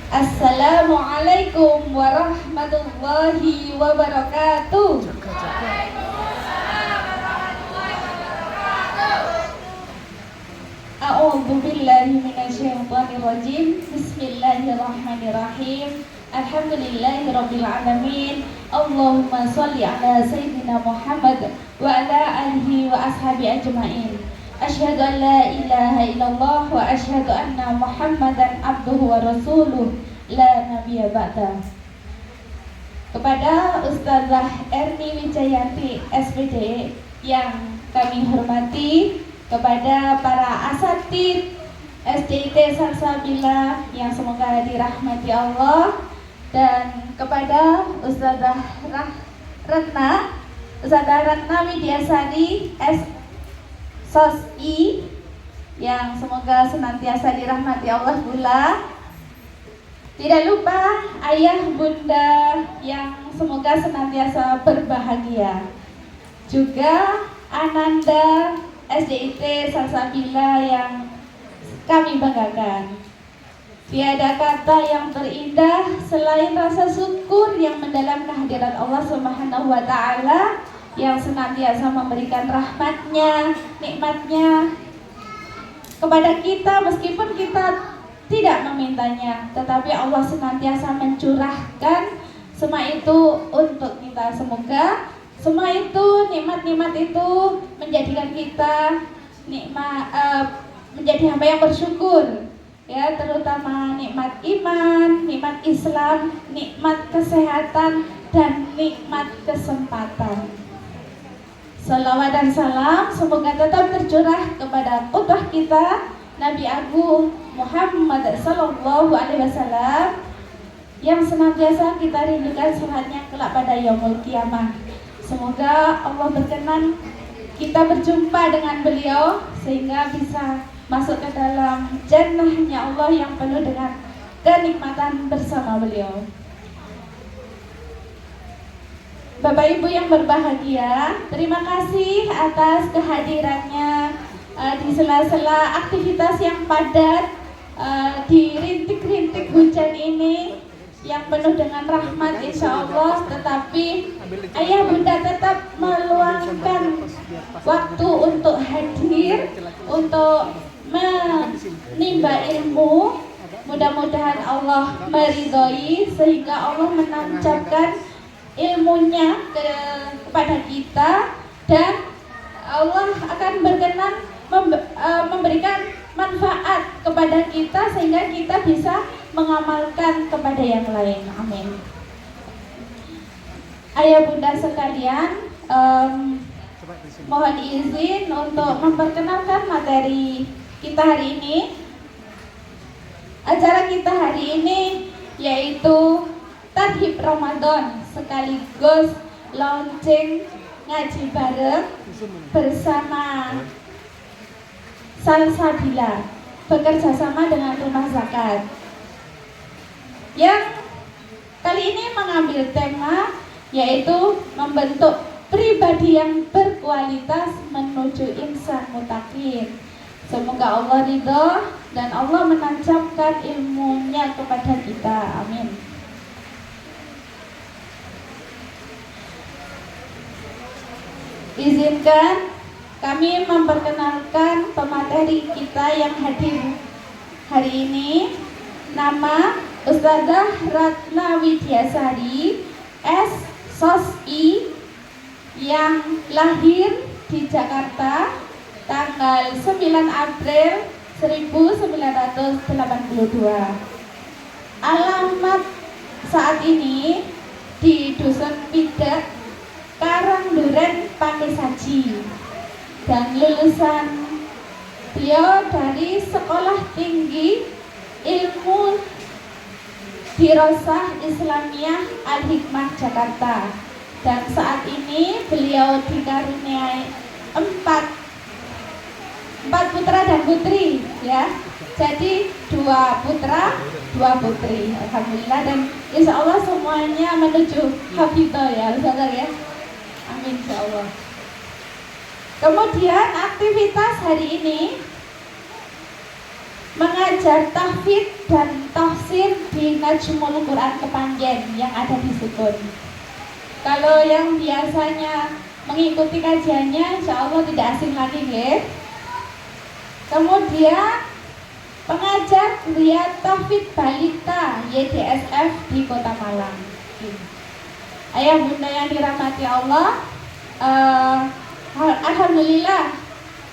Assalamualaikum warahmatullahi wabarakatuh. A'udzu billahi minasyaitonir rajim. Bismillahirrahmanirrahim. Alhamdulillahirabbil alamin. Allahumma shalli ala sayyidina Muhammad wa ala alihi wa ashabi ajmain. Asyhadu an la ilaha illallah wa asyhadu anna Muhammadan abduhu wa rasuluh la nabiyya ba'da. Kepada Ustazah Erni Wijayanti SPD yang kami hormati, kepada para asatid SDIT Salsabila yang semoga dirahmati Allah, dan kepada Ustazah Ratna Widyasari SOSI yang semoga senantiasa dirahmati Allah pula. Tidak lupa ayah bunda yang semoga senantiasa berbahagia. Juga Ananda SDIT Salsabila yang kami banggakan. Tiada kata yang terindah selain rasa syukur yang mendalam kehadiran Allah Subhanahu wa Ta'ala yang senantiasa memberikan rahmatnya, nikmatnya kepada kita meskipun kita tidak memintanya, tetapi Allah senantiasa mencurahkan semua itu untuk kita. Semoga semua itu, nikmat-nikmat itu menjadikan kita menjadi hamba yang bersyukur, ya, terutama nikmat iman, nikmat Islam, nikmat kesehatan, dan nikmat kesempatan. Salawat dan salam semoga tetap tercurah kepada qudwah kita Nabi Agung Muhammad sallallahu alaihi wasallam yang senantiasa kita rindukan salatnya kelak pada yaumul kiamah. Semoga Allah berkenan kita berjumpa dengan beliau sehingga bisa masuk ke dalam jannahnya Allah yang penuh dengan kenikmatan bersama beliau. Bapak Ibu yang berbahagia, terima kasih atas kehadirannya di sela-sela aktivitas yang padat, di rintik-rintik hujan ini yang penuh dengan rahmat insya Allah, tetapi ayah bunda tetap meluangkan waktu untuk hadir, untuk menimba ilmu. Mudah-mudahan Allah meridhoi sehingga Allah menancapkan ilmunya kepada kita, dan Allah akan berkenan memberikan manfaat kepada kita sehingga kita bisa mengamalkan kepada yang lain. Amin. Ayah bunda sekalian, mohon izin untuk memperkenalkan materi kita hari ini. Acara kita hari ini yaitu Tarhib Ramadan sekaligus launching ngaji bareng bersama Salsabila bekerja sama dengan Rumah Zakat, yang kali ini mengambil tema yaitu membentuk pribadi yang berkualitas menuju insan mutakin. Semoga Allah ridho dan Allah menancapkan ilmunya kepada kita. Amin. Izinkan kami memperkenalkan pemateri kita yang hadir hari ini. Nama Ustazah Ratna Widyasari SOSI yang lahir di Jakarta tanggal 9 April 1982. Alamat saat ini di Dusun Pidek, Karangduren, Panisaji, dan lulusan beliau dari Sekolah Tinggi Ilmu Dirosah Islamiyah Al-Hikmah Jakarta, dan saat ini beliau dikaruniai empat putra dan putri, ya. Jadi 2 putra, 2 putri, alhamdulillah, dan insya Allah semuanya menuju hafidhah, ya, Ustazah, ya. Amin insya Allah. Kemudian aktivitas hari ini mengajar tahfidz dan tafsir di Najmul Quran Kepanjen yang ada di Sukun. Kalau yang biasanya mengikuti kajiannya, insya Allah tidak asing lagi ya. Kemudian pengajar Riyad Tahfidz Balita YDSF di Kota Malang. Ayah bunda yang dirahmati Allah, alhamdulillah,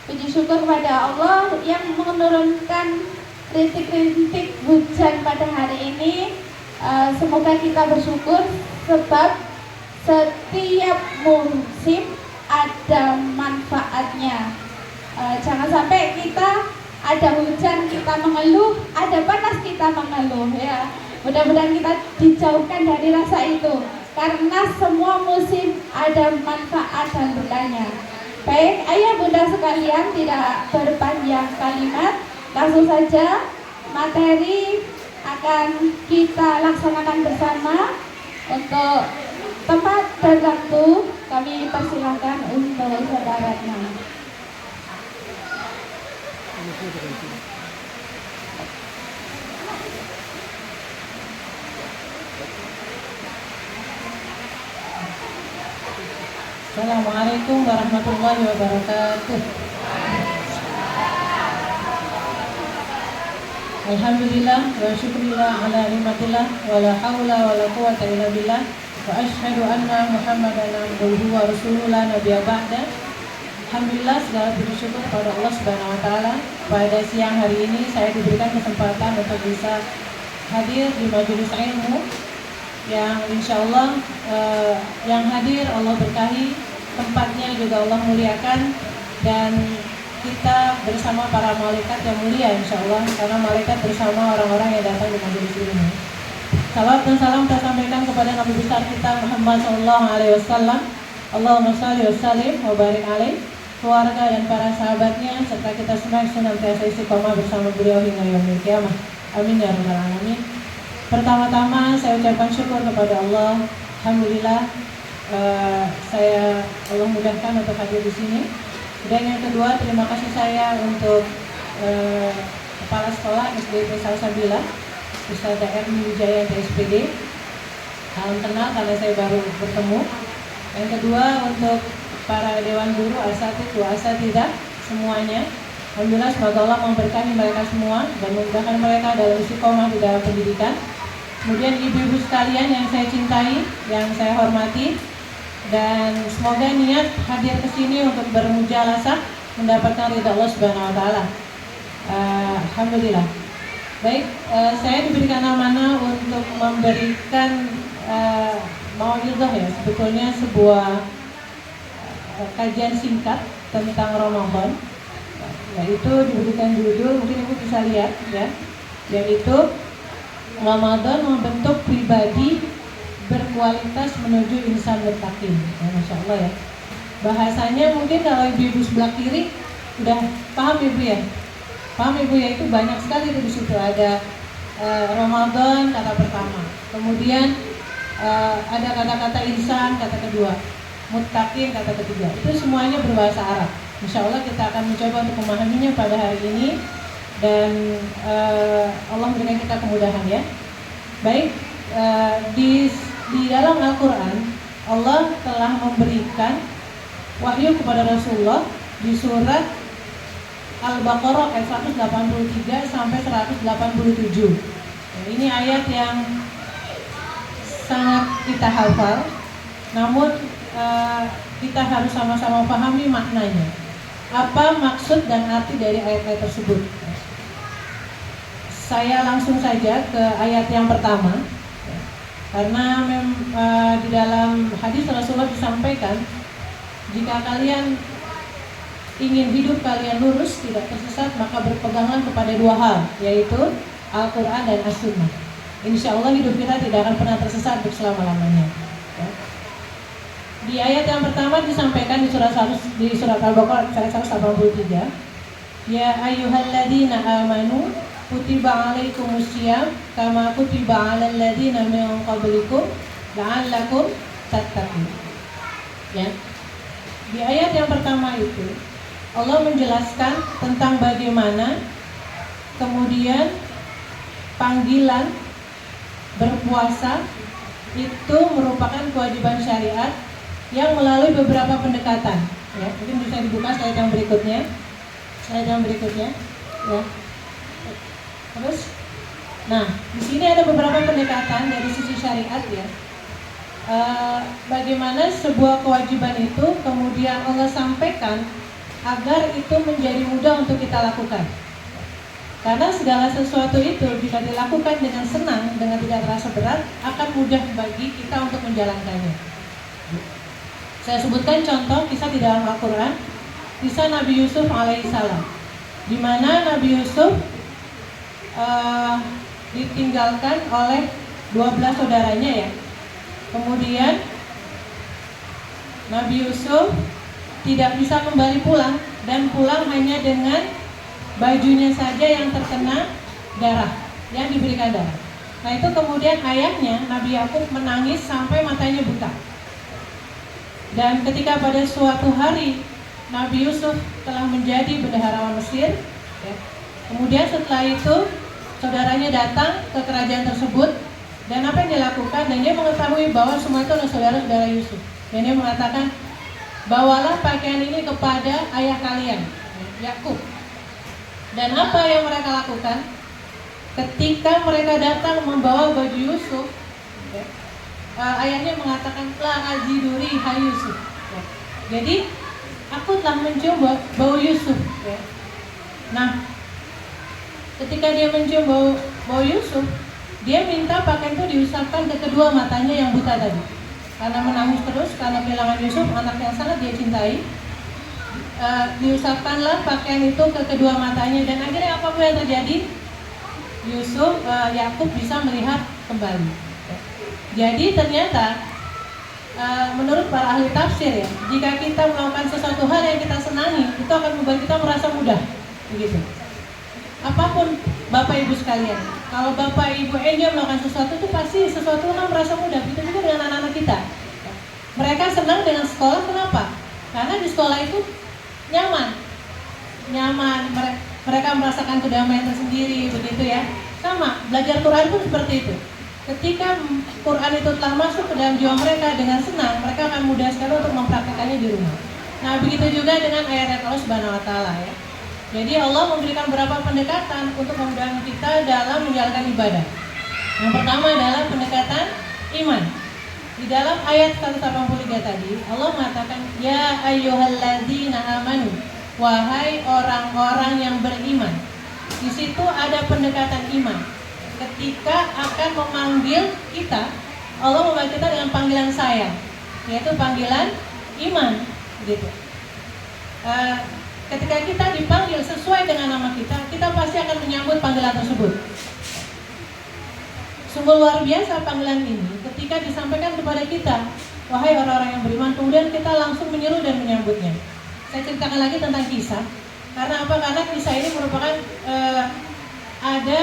puji syukur kepada Allah yang menurunkan rintik-rintik hujan pada hari ini. Semoga kita bersyukur sebab setiap musim ada manfaatnya. Jangan sampai kita ada hujan kita mengeluh, ada panas kita mengeluh ya. Mudah-mudahan kita dijauhkan dari rasa itu, karena semua musim ada manfaat dan berkahnya. Baik, ayah bunda sekalian, tidak berpanjang kalimat, langsung saja materi akan kita laksanakan bersama. Untuk tempat dan waktu kami persilakan untuk saudara Ratna. Assalamualaikum warahmatullahi wabarakatuh. Alhamdulillah wa syukurillah ala nikmatillah wa la haula wa la quwwata illa billah wa asyhadu anna Muhammadan abduhu wa rasuluhu la nabiyya ba'da. Alhamdulillah, segala puji syukur kepada Allah Subhanahu wa taala. Pada siang hari ini saya diberikan kesempatan untuk bisa hadir di majelis ilmu yang insyaallah yang hadir Allah berkahi, tempatnya juga Allah muliakan, dan kita bersama para malaikat yang mulia insyaallah, karena malaikat bersama orang-orang yang datang di majelis ilmu. Salam dan salam kita sampaikan kepada Nabi besar kita Muhammad sallallahu alaihi wasallam. Allahumma shalli wa sallim wa barik alaihi, keluarga dan para sahabatnya, serta kita semua senantiasa istiqomah bersama beliau hingga yaumil qiyamah. Amin ya rabbal alamin. Pertama-tama saya ucapkan syukur kepada Allah. Alhamdulillah, Allah mudahkan untuk hadir di sini. Dan yang kedua, terima kasih saya untuk Kepala Sekolah SD Salsabila, Ustazah Erni Wijaya TSPD. Salam kenal karena saya baru bertemu. Yang kedua, untuk para dewan guru, asatidz wa asatidzah semuanya. Alhamdulillah, semoga Allah memberkahi mereka semua dan memudahkan mereka dalam istiqomah di dalam pendidikan. Kemudian ibu-ibu sekalian yang saya cintai, yang saya hormati, dan semoga niat hadir ke sini untuk bermujalasah mendapatkan ridha Allah Subhanahu wa taala. Alhamdulillah. Baik, saya diberikan amanah untuk memberikan mau'izah ya, sebetulnya sebuah kajian singkat tentang Ramadan. Yaitu diberikan judul, mungkin ibu bisa lihat ya, yaitu Ramadan membentuk pribadi berkualitas menuju insan muttaqin. Ya, Masya Allah ya. Bahasanya mungkin kalau ibu-ibu sebelah kiri udah paham ibu ya. Paham ibu ya, itu banyak sekali itu di situ. Ada Ramadan kata pertama, kemudian ada kata-kata insan kata kedua, muttaqin kata ketiga. Itu semuanya berbahasa Arab. Insya Allah kita akan mencoba untuk memahaminya pada hari ini, dan Allah memberikan kita kemudahan ya. Baik, di dalam Al-Quran Allah telah memberikan wahyu kepada Rasulullah di surat Al-Baqarah ayat 183 sampai 187. Ini ayat yang sangat kita hafal, namun kita harus sama-sama pahami maknanya. Apa maksud dan arti dari ayat-ayat tersebut? Saya langsung saja ke ayat yang pertama, karena di dalam hadis Rasulullah disampaikan, jika kalian ingin hidup kalian lurus, tidak tersesat, maka berpeganglah kepada dua hal, yaitu Al-Quran dan As-Sunnah. Insya Allah hidup kita tidak akan pernah tersesat untuk selama-lamanya. Di ayat yang pertama disampaikan di surat Al-Baqarah ayat 183, ya ayyuhalladzina amanu kutiba alaikumusiyam kama kutiba alal ladzina min qablikum la'allakum tattaqun. Ya. Di ayat yang pertama itu Allah menjelaskan tentang bagaimana kemudian panggilan berpuasa itu merupakan kewajiban syariat yang melalui beberapa pendekatan. Ya, mungkin bisa dibuka slide yang berikutnya. Ya. Terus, nah di sini ada beberapa pendekatan dari sisi syariat ya. Bagaimana sebuah kewajiban itu kemudian Allah sampaikan agar itu menjadi mudah untuk kita lakukan. Karena segala sesuatu itu jika dilakukan dengan senang, dengan tidak terasa berat, akan mudah bagi kita untuk menjalankannya. Saya sebutkan contoh kisah di dalam Al-Quran, kisah Nabi Yusuf alaihissalam, di mana Nabi Yusuf ditinggalkan oleh 12 saudaranya ya. Kemudian Nabi Yusuf tidak bisa kembali pulang dan pulang hanya dengan bajunya saja yang terkena darah, yang diberikan darah. Nah itu kemudian ayahnya Nabi Yakub menangis sampai matanya buta. Dan ketika pada suatu hari Nabi Yusuf telah menjadi bendaharawan Mesir ya, kemudian setelah itu saudaranya datang ke kerajaan tersebut, dan apa yang dia lakukan, dan dia mengetahui bahwa semua itu adalah saudara-saudara Yusuf, dan dia mengatakan, bawalah pakaian ini kepada ayah kalian Yakub. Dan apa yang mereka lakukan? Ketika mereka datang membawa baju Yusuf, ayahnya mengatakan, la ajiduri hai Yusuf. Jadi aku telah mencium bau Yusuf. Nah, ketika dia mencium bau Yusuf, dia minta pakaian itu diusapkan ke kedua matanya yang buta tadi. Karena menangis terus, karena kehilangan Yusuf, anak yang sangat dia cintai. Diusapkanlah pakaian itu ke kedua matanya, dan akhirnya apa yang terjadi? Yusuf, Yakub bisa melihat kembali. Jadi ternyata menurut para ahli tafsir ya, jika kita melakukan sesuatu hal yang kita senangi, itu akan membuat kita merasa mudah, begitu. Apapun Bapak Ibu sekalian, kalau Bapak Ibu enjoy melakukan sesuatu itu pasti sesuatu yang merasa mudah. Begitu juga dengan anak-anak kita. Mereka senang dengan sekolah, kenapa? Karena di sekolah itu nyaman, mereka merasakan kedamaian tersendiri, begitu ya. Sama, belajar Quran pun seperti itu. Ketika Quran itu telah masuk ke dalam jiwa mereka dengan senang, mereka akan mudah sekali untuk mempraktekannya di rumah. Nah, begitu juga dengan ayat-ayat Allah Subhanahu wa taala ya. Jadi Allah memberikan beberapa pendekatan untuk memudahkan kita dalam menjalankan ibadah. Yang pertama adalah pendekatan iman. Di dalam ayat 183 tadi, Allah mengatakan, ya ayyuhalladzina amanu, wahai orang-orang yang beriman. Di situ ada pendekatan iman. Ketika akan memanggil kita, Allah memanggil kita dengan panggilan sayang, yaitu panggilan iman, gitu. Ketika kita dipanggil sesuai dengan nama kita, kita pasti akan menyambut panggilan tersebut. Sungguh luar biasa panggilan ini ketika disampaikan kepada kita, wahai orang-orang yang beriman, kemudian kita langsung menyeru dan menyambutnya. Saya ceritakan lagi tentang kisah. Karena apa? Karena kisah ini merupakan ada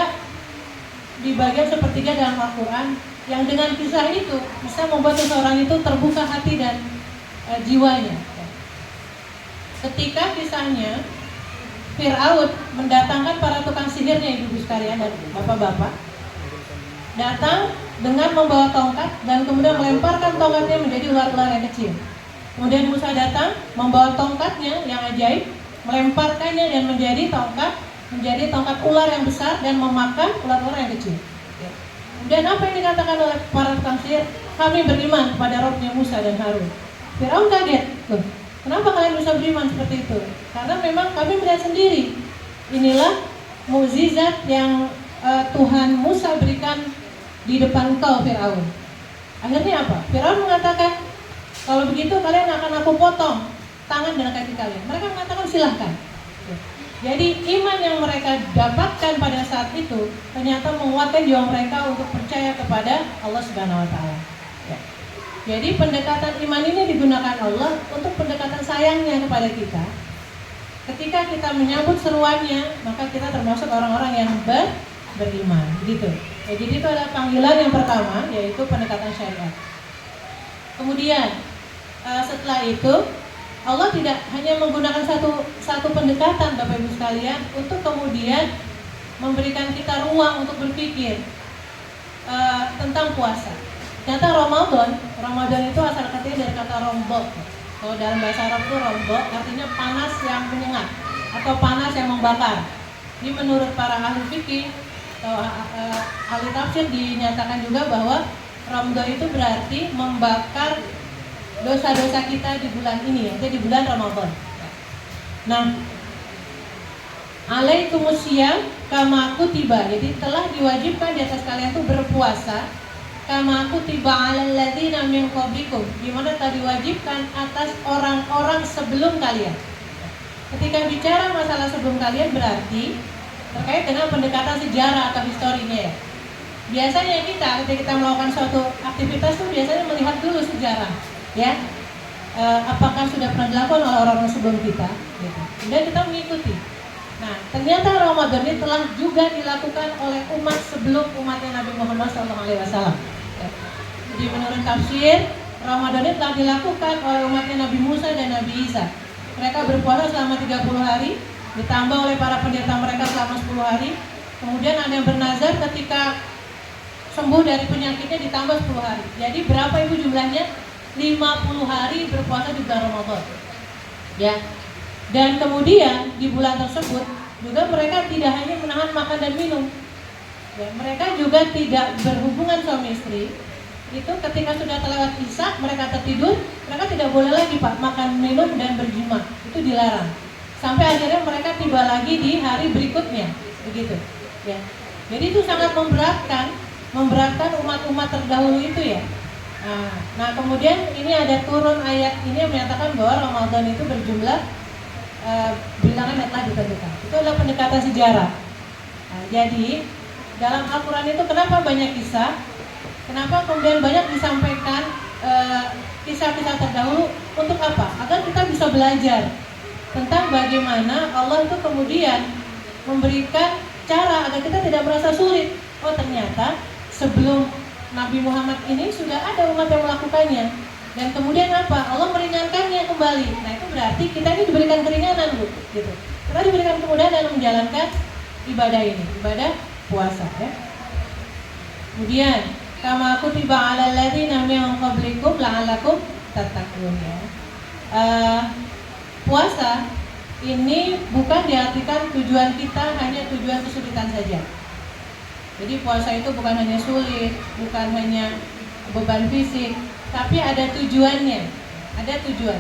di bagian sepertiga dalam Al-Quran yang dengan kisah itu bisa membuat seseorang itu terbuka hati dan jiwanya. Ketika kisahnya Fir'aun mendatangkan para tukang sihirnya, ibu-ibu sekalian dan bapak-bapak, datang dengan membawa tongkat dan kemudian melemparkan tongkatnya menjadi ular-ular yang kecil. Kemudian Musa datang membawa tongkatnya yang ajaib, melemparkannya dan menjadi tongkat ular yang besar dan memakan ular-ular yang kecil. Kemudian apa yang dikatakan oleh para tukang sihir? Kami beriman kepada Rabbnya Musa dan Harun. Fir'aun kaget. Loh, kenapa kalian bisa beriman seperti itu? Karena memang kami melihat sendiri. Inilah mukjizat yang Tuhan Musa berikan di depan kau, Fir'aun. Akhirnya apa? Fir'aun mengatakan, kalau begitu kalian akan aku potong tangan dan kaki kalian. Mereka mengatakan silahkan. Jadi iman yang mereka dapatkan pada saat itu ternyata menguatkan jiwa mereka untuk percaya kepada Allah Subhanahu wa taala. Ya. Jadi pendekatan iman ini digunakan Allah untuk pendekatan sayangnya kepada kita. Ketika kita menyambut seruannya, maka kita termasuk orang-orang yang beriman, gitu. Ya, jadi itu adalah panggilan yang pertama, yaitu pendekatan syariat. Kemudian setelah itu Allah tidak hanya menggunakan satu pendekatan, Bapak Ibu sekalian, untuk kemudian memberikan kita ruang untuk berpikir tentang puasa. Ternyata Ramadan itu asal katanya dari kata rombok. Kalau dalam bahasa Arab itu rombok artinya panas yang menyengat atau panas yang membakar. Ini menurut para ahli fikih atau ahli tafsir dinyatakan juga bahwa Ramadan itu berarti membakar dosa-dosa kita di bulan ini, yaitu di bulan Ramadan. Nah, alaikumusiyam kama kutiba, jadi telah diwajibkan di atas kalian itu berpuasa kama kutiba alal ladzina min qablikum, di mana telah diwajibkan atas orang-orang sebelum kalian. Ketika bicara masalah sebelum kalian berarti terkait dengan pendekatan sejarah atau historinya ya. Biasanya kita ketika kita melakukan suatu aktivitas itu biasanya melihat dulu sejarah, ya, apakah sudah pernah dilakukan oleh orang-orang sebelum kita, gitu. Kemudian kita mengikuti. Nah, ternyata Ramadan ini telah juga dilakukan oleh umat sebelum umatnya Nabi Muhammad SAW. Jadi menurut tafsir, Ramadan ini telah dilakukan oleh umatnya Nabi Musa dan Nabi Isa. Mereka berpuasa selama 30 hari, ditambah oleh para pendeta mereka selama 10 hari. Kemudian ada yang bernazar ketika sembuh dari penyakitnya ditambah 10 hari. Jadi berapa itu jumlahnya? 50 hari berpuasa di bulan Ramadan. Ya. Dan kemudian di bulan tersebut juga mereka tidak hanya menahan makan dan minum. Ya, mereka juga tidak berhubungan suami istri. Itu ketika sudah terlewat isya mereka tertidur, mereka tidak boleh lagi Pak makan, minum dan berjima. Itu dilarang. Sampai akhirnya mereka tiba lagi di hari berikutnya, begitu. Ya. Jadi itu sangat memberatkan umat-umat terdahulu itu ya. Nah, kemudian ini ada turun ayat ini yang menyatakan bahwa Ramadan itu berjumlah bilangan yang telah ditentukan. Itu adalah pendekatan sejarah. Nah, jadi dalam Al-Quran itu kenapa banyak kisah? Kenapa kemudian banyak disampaikan kisah-kisah terdahulu? Untuk apa? Agar kita bisa belajar tentang bagaimana Allah itu kemudian memberikan cara agar kita tidak merasa sulit. Oh, ternyata sebelum Nabi Muhammad ini sudah ada umat yang melakukannya. Dan kemudian apa? Allah meringankannya kembali. Nah, itu berarti kita ini diberikan keringanan, Bu, gitu. Kita diberikan kemudahan dalam menjalankan ibadah ini, ibadah puasa, ya. Kemudian, kama kutiba 'alal ladzina min qablikum la'allakum tattaqun, ya. Puasa ini bukan diartikan tujuan kita hanya tujuan kesulitan saja. Jadi puasa itu bukan hanya sulit, bukan hanya beban fisik, tapi ada tujuannya. Ada tujuan.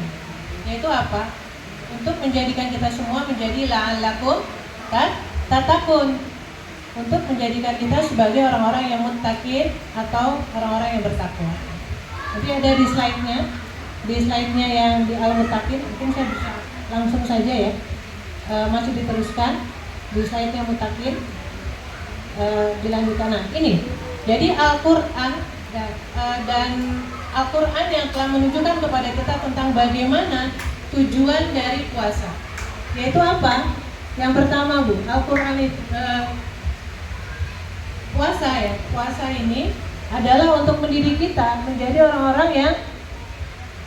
Yaitu apa? Untuk menjadikan kita semua menjadi la'allakum tattaqun. Untuk menjadikan kita sebagai orang-orang yang muttaqin atau orang-orang yang bertakwa. Jadi ada di slide-nya. Di slide-nya yang di Al-Muttaqin, mungkin saya bisa langsung saja ya. Masih diteruskan di slide-nya Muttaqin. Dilanjutkan. Nah, ini. Jadi Al-Qur'an dan Al-Quran yang telah menunjukkan kepada kita tentang bagaimana tujuan dari puasa. Yaitu apa? Yang pertama, Bu, Al-Quran itu puasa ini adalah untuk mendidik kita menjadi orang-orang yang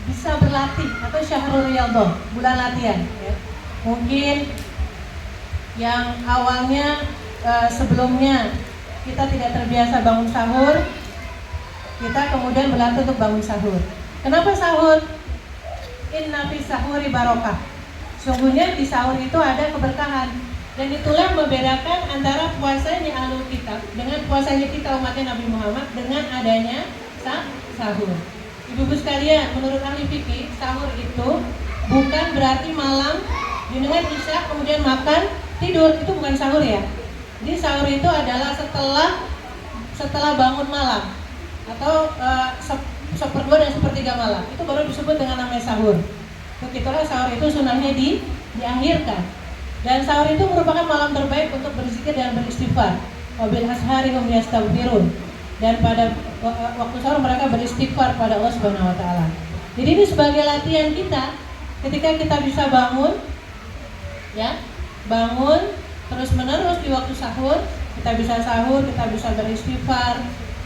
bisa berlatih atau syahrul riyadhah, bulan latihan, ya. Mungkin yang awalnya sebelumnya kita tidak terbiasa bangun sahur, kita kemudian berlatih untuk bangun sahur. Kenapa sahur? Inna fi sahuri barokah. Sungguhnya di sahur itu ada keberkahan. Dan itulah membedakan antara puasanya ahlul kitab dengan puasanya kita umatnya Nabi Muhammad dengan adanya sahur. Ibu-ibu sekalian, menurut ahli fikih, sahur itu bukan berarti malam dengan isya kemudian makan tidur, itu bukan sahur ya. Jadi sahur itu adalah setelah bangun malam atau seperdua dan sepertiga malam, itu baru disebut dengan namanya sahur. Begitulah sahur itu sunahnya diakhirkan. Dan sahur itu merupakan malam terbaik untuk berzikir dan beristighfar. Wabil ashari hum yastaghfirun. Dan pada waktu sahur mereka beristighfar pada Allah Subhanahu wa taala. Jadi ini sebagai latihan kita ketika kita bisa bangun, ya, bangun terus-menerus di waktu sahur, kita bisa sahur, kita bisa beristighfar.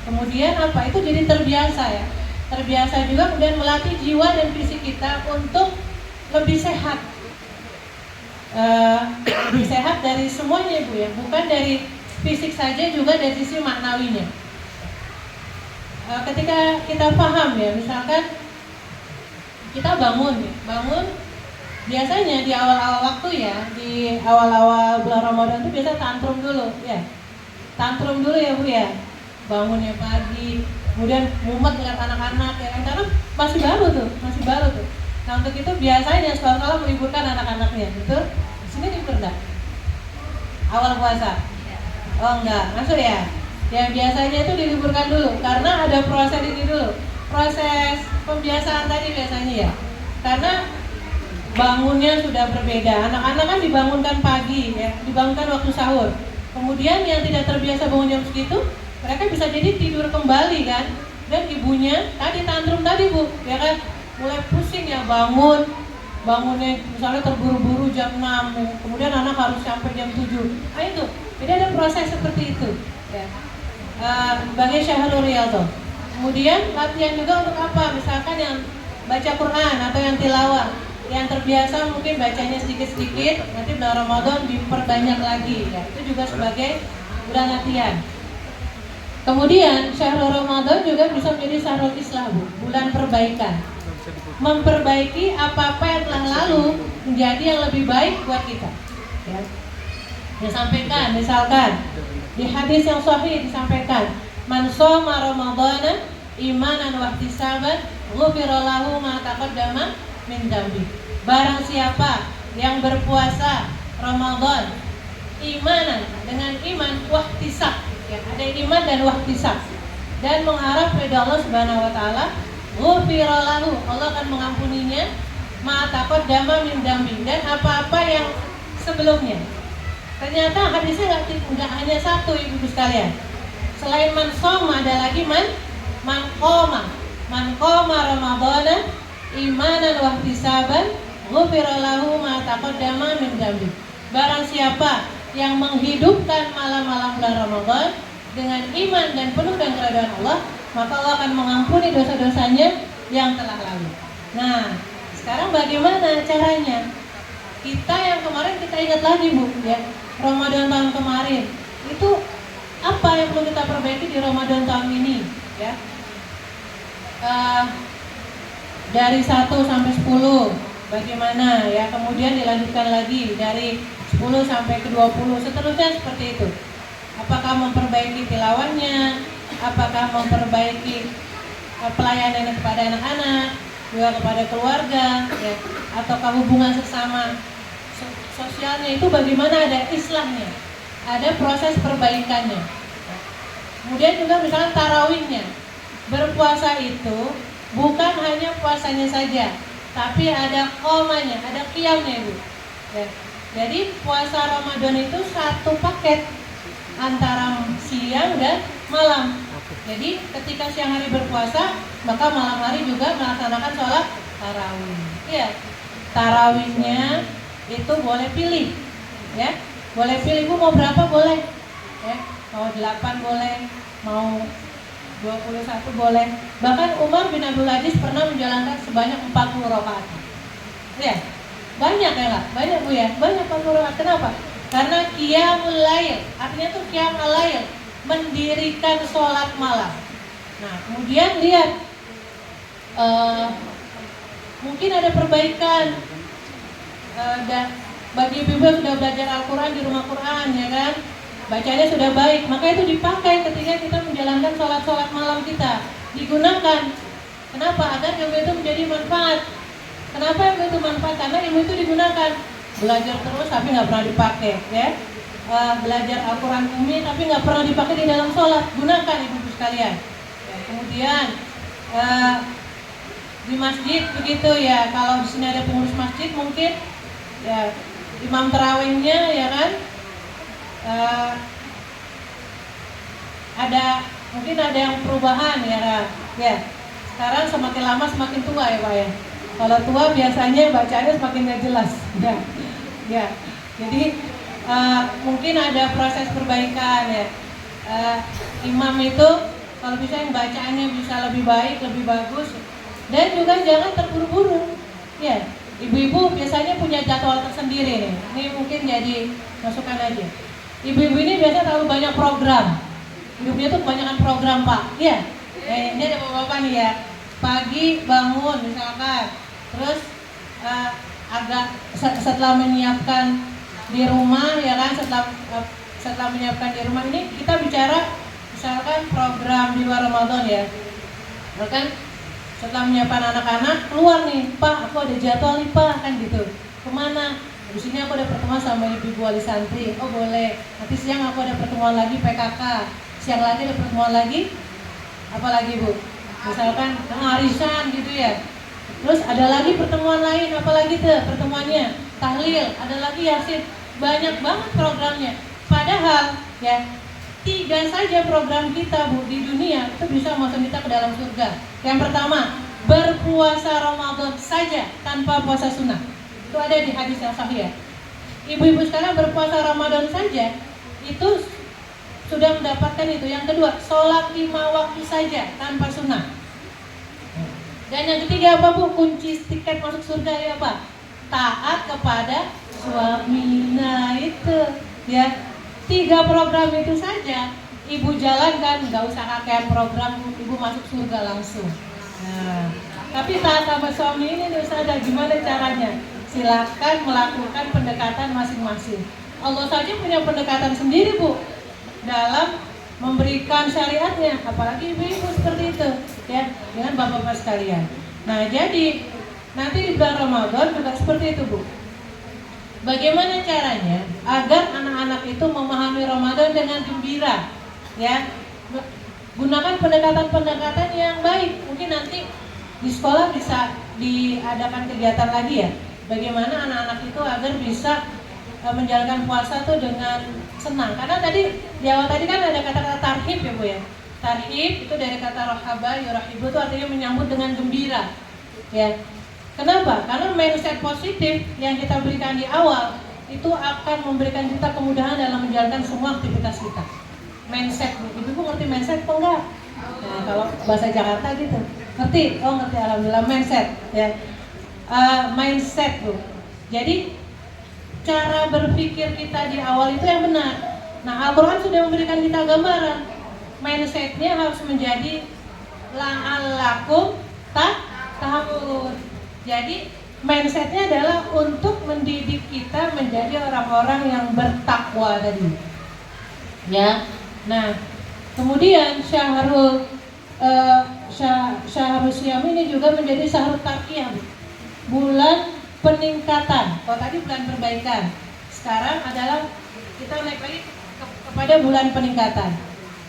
Kemudian apa? Itu jadi terbiasa ya. Terbiasa juga kemudian melatih jiwa dan fisik kita untuk lebih sehat. lebih sehat dari semuanya Bu ya, bukan dari fisik saja, juga dari sisi maknawinya. Ketika kita paham ya, misalkan kita bangun biasanya di awal-awal waktu ya, di awal-awal bulan Ramadan itu biasa tantrum dulu ya, tantrum dulu ya Bu ya, bangunnya pagi, kemudian mumet lihat anak-anak ya kan, karena masih baru tuh. Nah untuk itu biasanya sekolah meliburkan anak-anaknya, betul? Di sini libur enggak? Awal puasa? Oh enggak, masuk ya? Ya biasanya itu diliburkan dulu, karena ada proses ini dulu, proses pembiasaan tadi biasanya ya. Karena bangunnya sudah berbeda, anak-anak kan dibangunkan pagi ya, dibangunkan waktu sahur. Kemudian yang tidak terbiasa bangun jam segitu, mereka bisa jadi tidur kembali kan. Dan ibunya tadi tantrum tadi Bu, ya kan, mulai pusing ya, bangunnya misalnya terburu-buru jam 6, kemudian anak harus sampai jam 7. Nah itu, jadi ada proses seperti itu ya. Sebagai syahrul riyadhah. Kemudian latihan juga untuk apa? Misalkan yang baca Quran atau yang tilawah, yang terbiasa mungkin bacanya sedikit-sedikit, nanti bulan Ramadan diperbanyak lagi ya. Itu juga sebagai bulan latihan. Kemudian syahrul Ramadan juga bisa menjadi syahrul islah Bu, bulan perbaikan. Memperbaiki apa-apa yang telah lalu menjadi yang lebih baik buat kita ya. Disampaikan misalkan di hadis yang sahih disampaikan, man shoma ramadhana imanan wa ihtisaban ghufira lahu ma taqaddama min dzambi. Barang siapa yang berpuasa Ramadan imanan, dengan iman, wahtisab ya, ada iman dan wahtisab, dan mengharap pada Allah Subhanahu wa taala, ghufira lahu, Allah akan mengampuninya, ma taqaddama min dzambi, dan apa-apa yang sebelumnya. Ternyata hadisnya nggak hanya satu ibu sekalian. Selain man shoma ada lagi man qoma ramadhana imanan wa ihtisaban ghufira lahu ma taqaddama min dzambi. Barang siapa yang menghidupkan malam-malam bulan Ramadan dengan iman dan penuh dengan keridhaan Allah, maka Allah akan mengampuni dosa-dosanya yang telah lalu. Nah, sekarang bagaimana caranya? Kita yang kemarin kita ingat lagi Bu ya, Ramadan tahun kemarin itu apa yang perlu kita perbaiki di Ramadan tahun ini ya. Dari 1 sampai 10 bagaimana ya, kemudian dilanjutkan lagi dari 10 sampai ke 20, seterusnya seperti itu. Apakah memperbaiki tilawannya, apakah memperbaiki pelayanan kepada anak-anak, juga kepada keluarga ya, ataukah hubungan sesama sosialnya itu bagaimana, ada islahnya, ada proses perbaikannya. Kemudian juga misalnya tarawihnya, berpuasa itu bukan hanya puasanya saja, tapi ada qomanya, ada qiyamnya Bu ya. Jadi puasa Ramadan itu satu paket antara siang dan malam. Jadi ketika siang hari berpuasa, maka malam hari juga melaksanakan sholat tarawih. Iya, tarawihnya itu boleh pilih, ya, boleh pilih Bu mau berapa boleh, ya, mau 8 boleh, mau 21 boleh. Bahkan Umar bin Abdul Aziz pernah menjalankan sebanyak 40 rakaat. Ya, banyak ya lah, banyak Bu ya, banyak 40 rakaat. Kenapa? Karena qiyamul lail, artinya tuh qiyamul lail, mendirikan sholat malam. Nah, kemudian lihat, mungkin ada perbaikan. Bagi ibu yang sudah belajar Al-Quran di rumah Quran, ya kan, bacanya sudah baik, maka itu dipakai ketika kita menjalankan sholat-sholat malam kita, digunakan. Kenapa? Agar ilmu itu menjadi manfaat. Kenapa ilmu itu manfaat? Karena ilmu itu digunakan. Belajar terus tapi nggak pernah dipakai, ya. Belajar Al-Quran ummi tapi nggak pernah dipakai di dalam sholat, gunakan ibu-ibu sekalian. Ya, kemudian di masjid begitu ya, kalau di sini ada pengurus masjid mungkin ya imam tarawihnya ya kan, mungkin ada yang perubahan ya kan? Ya, sekarang semakin lama semakin tua ya Pak ya. Kalau tua biasanya bacaannya semakin nggak jelas ya. Ya, jadi mungkin ada proses perbaikan ya. Imam itu kalau bisa yang bacaannya bisa lebih baik, lebih bagus, dan juga jangan terburu-buru ya. Ibu-ibu biasanya punya jadwal tersendiri nih. Ini mungkin jadi masukan aja. Ibu-ibu ini biasa terlalu banyak program. Hidupnya tuh kebanyakan program, Pak. Iya. Ini ada bapak-bapak nih ya. Pagi bangun misalkan, terus agak setelah menyiapkan di rumah ya kan, setelah menyiapkan di rumah ini kita bicara misalkan program di luar Ramadan ya. Bahkan setelah menyiapkan anak-anak keluar nih, Pak aku ada jadwal nih Pak, kan gitu. Kemana? Di sini aku ada pertemuan sama ibu-ibu wali santri. Oh boleh. Nanti siang aku ada pertemuan lagi PKK. Siang lagi ada pertemuan lagi. Apa lagi Bu? Misalkan arisan gitu ya. Terus ada lagi pertemuan lain, apa lagi tuh pertemuannya? Tahlil, ada lagi yasin. Banyak banget programnya. Padahal ya 3 saja program kita Bu di dunia itu bisa masuk kita ke dalam surga. Yang pertama, berpuasa Ramadan saja tanpa puasa sunnah. Itu ada di hadis yang sahih ya. Ibu-ibu sekarang berpuasa Ramadan saja itu sudah mendapatkan itu. Yang kedua, sholat 5 waktu saja tanpa sunnah. Dan yang ketiga apa Bu? Kunci tiket masuk surga ya apa? Taat kepada suami. Nah itu ya, 3 program itu saja ibu jalankan, nggak usah kakean program, ibu masuk surga langsung. Nah, tapi taat sama suami ini ada gimana caranya? Silakan melakukan pendekatan masing-masing. Allah saja punya pendekatan sendiri Bu dalam memberikan syariatnya, apalagi ibu-ibu seperti itu ya, dengan bapak-bapak sekalian. Nah jadi nanti di bulan Ramadan juga seperti itu Bu. Bagaimana caranya agar anak-anak itu memahami Ramadan dengan gembira ya? Gunakan pendekatan-pendekatan yang baik. Mungkin nanti di sekolah bisa diadakan kegiatan lagi ya. Bagaimana anak-anak itu agar bisa menjalankan puasa tuh dengan senang. Karena tadi di awal tadi kan ada kata-kata tarhib ya Bu ya. Tarhib itu dari kata rohaba, yurahibu itu artinya menyambut dengan gembira. Ya. Kenapa? Karena mindset positif yang kita berikan di awal itu akan memberikan kita kemudahan dalam menjalankan semua aktivitas kita. Mindset, ibu ngerti mindset apa enggak? Nah, kalau bahasa Jakarta gitu, ngerti? Oh ngerti, alhamdulillah mindset. Ya, mindset Bu. Jadi cara berpikir kita di awal itu yang benar. Nah Al-Quran sudah memberikan kita gambaran. Mindsetnya harus menjadi la'allakum tahtaqun. Jadi mindsetnya adalah untuk mendidik kita menjadi orang-orang yang bertakwa tadi. Ya. Nah, kemudian syahrul Syam ini juga menjadi syahrul taqiyah, bulan peningkatan. Kalau tadi bulan perbaikan, sekarang adalah kita naik lagi kepada bulan peningkatan.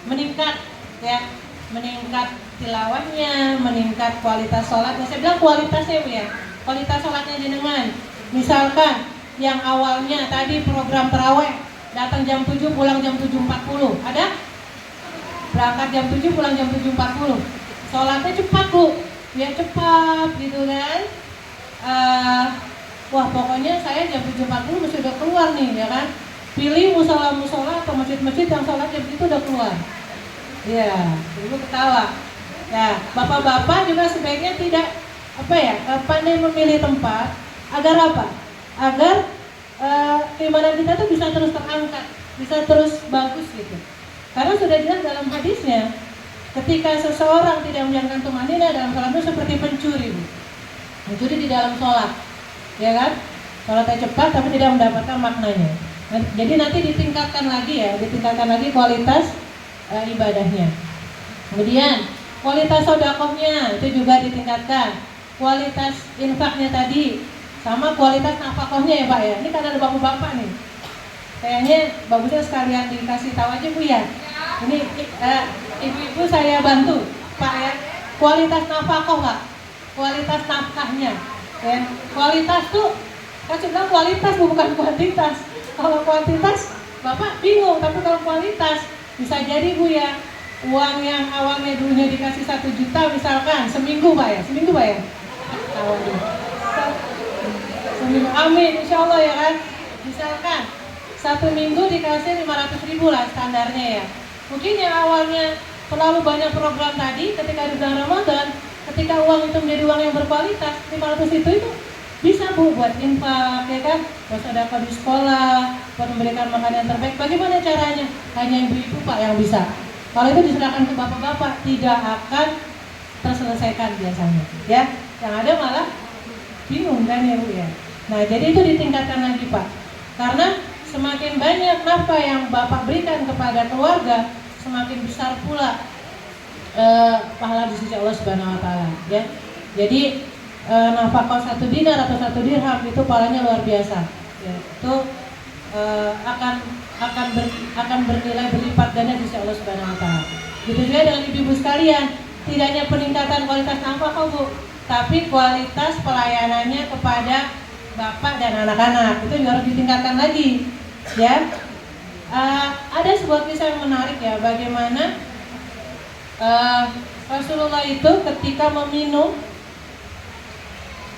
Meningkat ya, meningkat tilawahnya, meningkat kualitas sholatnya. Saya bilang kualitasnya Bu ya, kualitas sholatnya jenengan. Misalkan yang awalnya tadi program terawih, datang jam 7 pulang jam 7.40, ada? Berangkat jam 7 pulang jam 7.40. Sholatnya cepat Bu, ya cepat gitu kan. Wah pokoknya saya jam 7.40 mesti udah keluar nih ya kan. Pilih musola-musola atau masjid-masjid yang sholat jam itu udah keluar. Ya, ibu ketawa. Ya, bapak-bapak juga sebaiknya tidak pandai memilih tempat agar apa? Agar keimanan kita tuh bisa terus terangkat, bisa terus bagus gitu. Karena sudah jelas dalam hadisnya, ketika seseorang tidak menjalankan tumanina dalam sholat itu seperti pencuri, Bu. Mencuri di dalam sholat, ya kan? Sholatnya cepat tapi tidak mendapatkan maknanya. Jadi nanti ditingkatkan lagi kualitas ibadahnya. Kemudian kualitas sodakohnya itu juga ditingkatkan. Kualitas infaknya tadi sama kualitas nafkahnya ya Pak ya. Ini kan ada bapak-bapak nih. Kayaknya bagusnya sekalian dikasih tahu aja Bu ya. Ini ibu-ibu saya bantu Pak ya. Kualitas nafkah Pak. Kualitas nafkahnya. Ya. Kualitas tuh kasih bilang kualitas bukan kuantitas. Kalau kuantitas Bapak bingung, tapi kalau kualitas bisa jadi Bu ya, uang yang awalnya dulunya dikasih 1 juta misalkan seminggu Pak ya, seminggu. Amin, insya Allah ya kan. Misalkan 1 minggu dikasih 500.000 lah standarnya ya. Mungkin yang awalnya terlalu banyak program tadi, ketika di bulan Ramadan, ketika uang itu menjadi uang yang berkualitas, 500 itu Bisa Bu buat infak, ya kan, buat sedekah di sekolah, buat memberikan makanan yang terbaik. Bagaimana caranya? Hanya ibu-ibu Pak yang bisa. Kalau itu diserahkan ke bapak-bapak tidak akan terselesaikan biasanya, ya. Yang ada malah bingung kan ya Bu ya. Nah jadi itu ditingkatkan lagi Pak, karena semakin banyak nafkah yang bapak berikan kepada keluarga, semakin besar pula pahala di sisi Allah Subhanahu Wa Taala, ya. Jadi nafkah 1 dinar atau 1 dirham itu pahalanya luar biasa, ya. Itu akan bernilai berlipat ganda di sisi Allah Subhanahu Wa Taala. Gitu juga dengan ibu-ibu sekalian, tidak hanya peningkatan kualitas nafkah Bu, tapi kualitas pelayanannya kepada bapak dan anak-anak itu juga harus ditingkatkan lagi, ya. Ada sebuah kisah yang menarik ya, bagaimana Rasulullah itu ketika meminum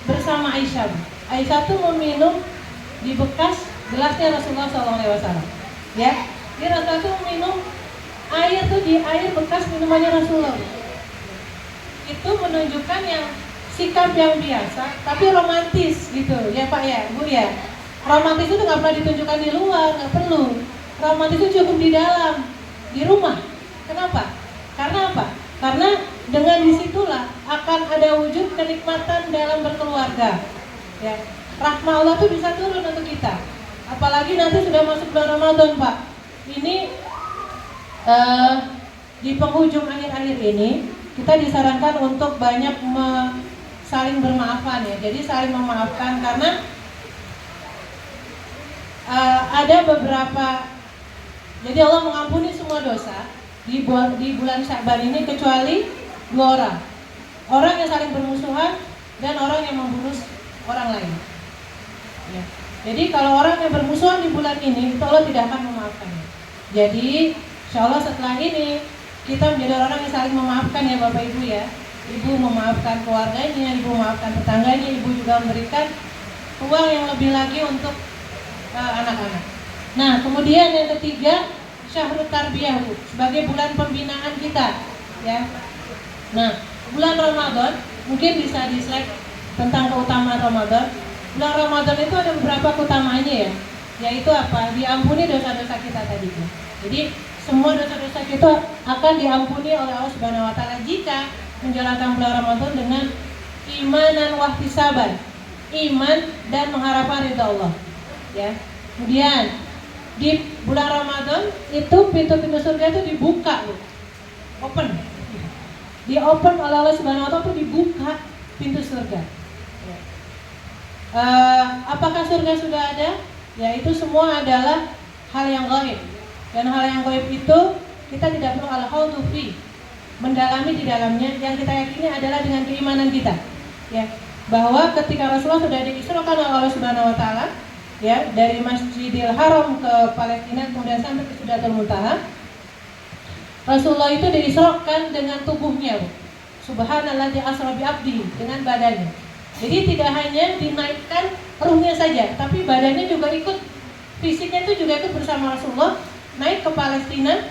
bersama Aisyah. Aisyah tuh meminum di bekas gelasnya Rasulullah SAW. Ya, dia Rasulullah tuh minum air tuh di air bekas minumannya Rasulullah. Itu menunjukkan yang sikap yang biasa, tapi romantis gitu, ya Pak ya, Bu ya. Romantis itu nggak pernah ditunjukkan di luar, nggak perlu. Romantis itu cukup di dalam, di rumah. Kenapa? Karena apa? Karena dengan disitulah akan ada wujud kenikmatan dalam berkeluarga. Ya, rahmah Allah tuh bisa turun untuk kita. Apalagi nanti sudah masuk bulan Ramadan Pak. Ini di penghujung akhir-akhir ini kita disarankan untuk banyak saling bermaafan ya. Jadi saling memaafkan karena ada beberapa. Jadi Allah mengampuni semua dosa di bulan Sya'ban ini kecuali 2 orang. Orang yang saling bermusuhan dan orang yang membunuh orang lain. Ya. Jadi kalau orang yang bermusuhan di bulan ini, itu Allah tidak akan memaafkannya. Jadi insya Allah setelah ini kita menjadi orang yang saling memaafkan ya Bapak Ibu ya. Ibu memaafkan keluarganya, ibu memaafkan tetangganya, ibu juga memberikan uang yang lebih lagi untuk anak-anak. Nah kemudian yang ketiga, Syahrul Tarbiyah Bu, sebagai bulan pembinaan kita ya. Nah bulan Ramadan mungkin bisa di slide tentang keutamaan Ramadan. Bulan Ramadan itu ada beberapa keutamaannya ya, yaitu apa? Diampuni dosa-dosa kita tadi Bu. Jadi semua dosa-dosa kita akan diampuni oleh Allah Subhanahu Wa Taala jika menjalankan bulan Ramadan dengan iman dan wahtisaban, iman dan mengharapkan ridha Allah ya. Kemudian di bulan Ramadan itu pintu-pintu surga itu dibuka loh, open, di-open oleh Allah Subhanahu Wa Taala, itu dibuka pintu surga. Apakah surga sudah ada? Ya itu semua adalah hal yang gaib, dan hal yang gaib itu kita tidak perlu al-khawdu fi, mendalami di dalamnya. Yang kita yakini adalah dengan keimanan kita ya, bahwa ketika Rasulullah sudah diisrokan oleh Allah Subhanahu Wa Taala ya, dari Masjidil Haram ke Palestina kemudian sampai ke Sidratul Muntaha, Rasulullah itu diisrokan dengan tubuhnya Bu. Subhanalladzi asra bi abdi, dengan badannya. Jadi tidak hanya dinaikkan ruhnya saja, tapi badannya juga ikut, fisiknya itu juga ikut bersama Rasulullah naik ke Palestina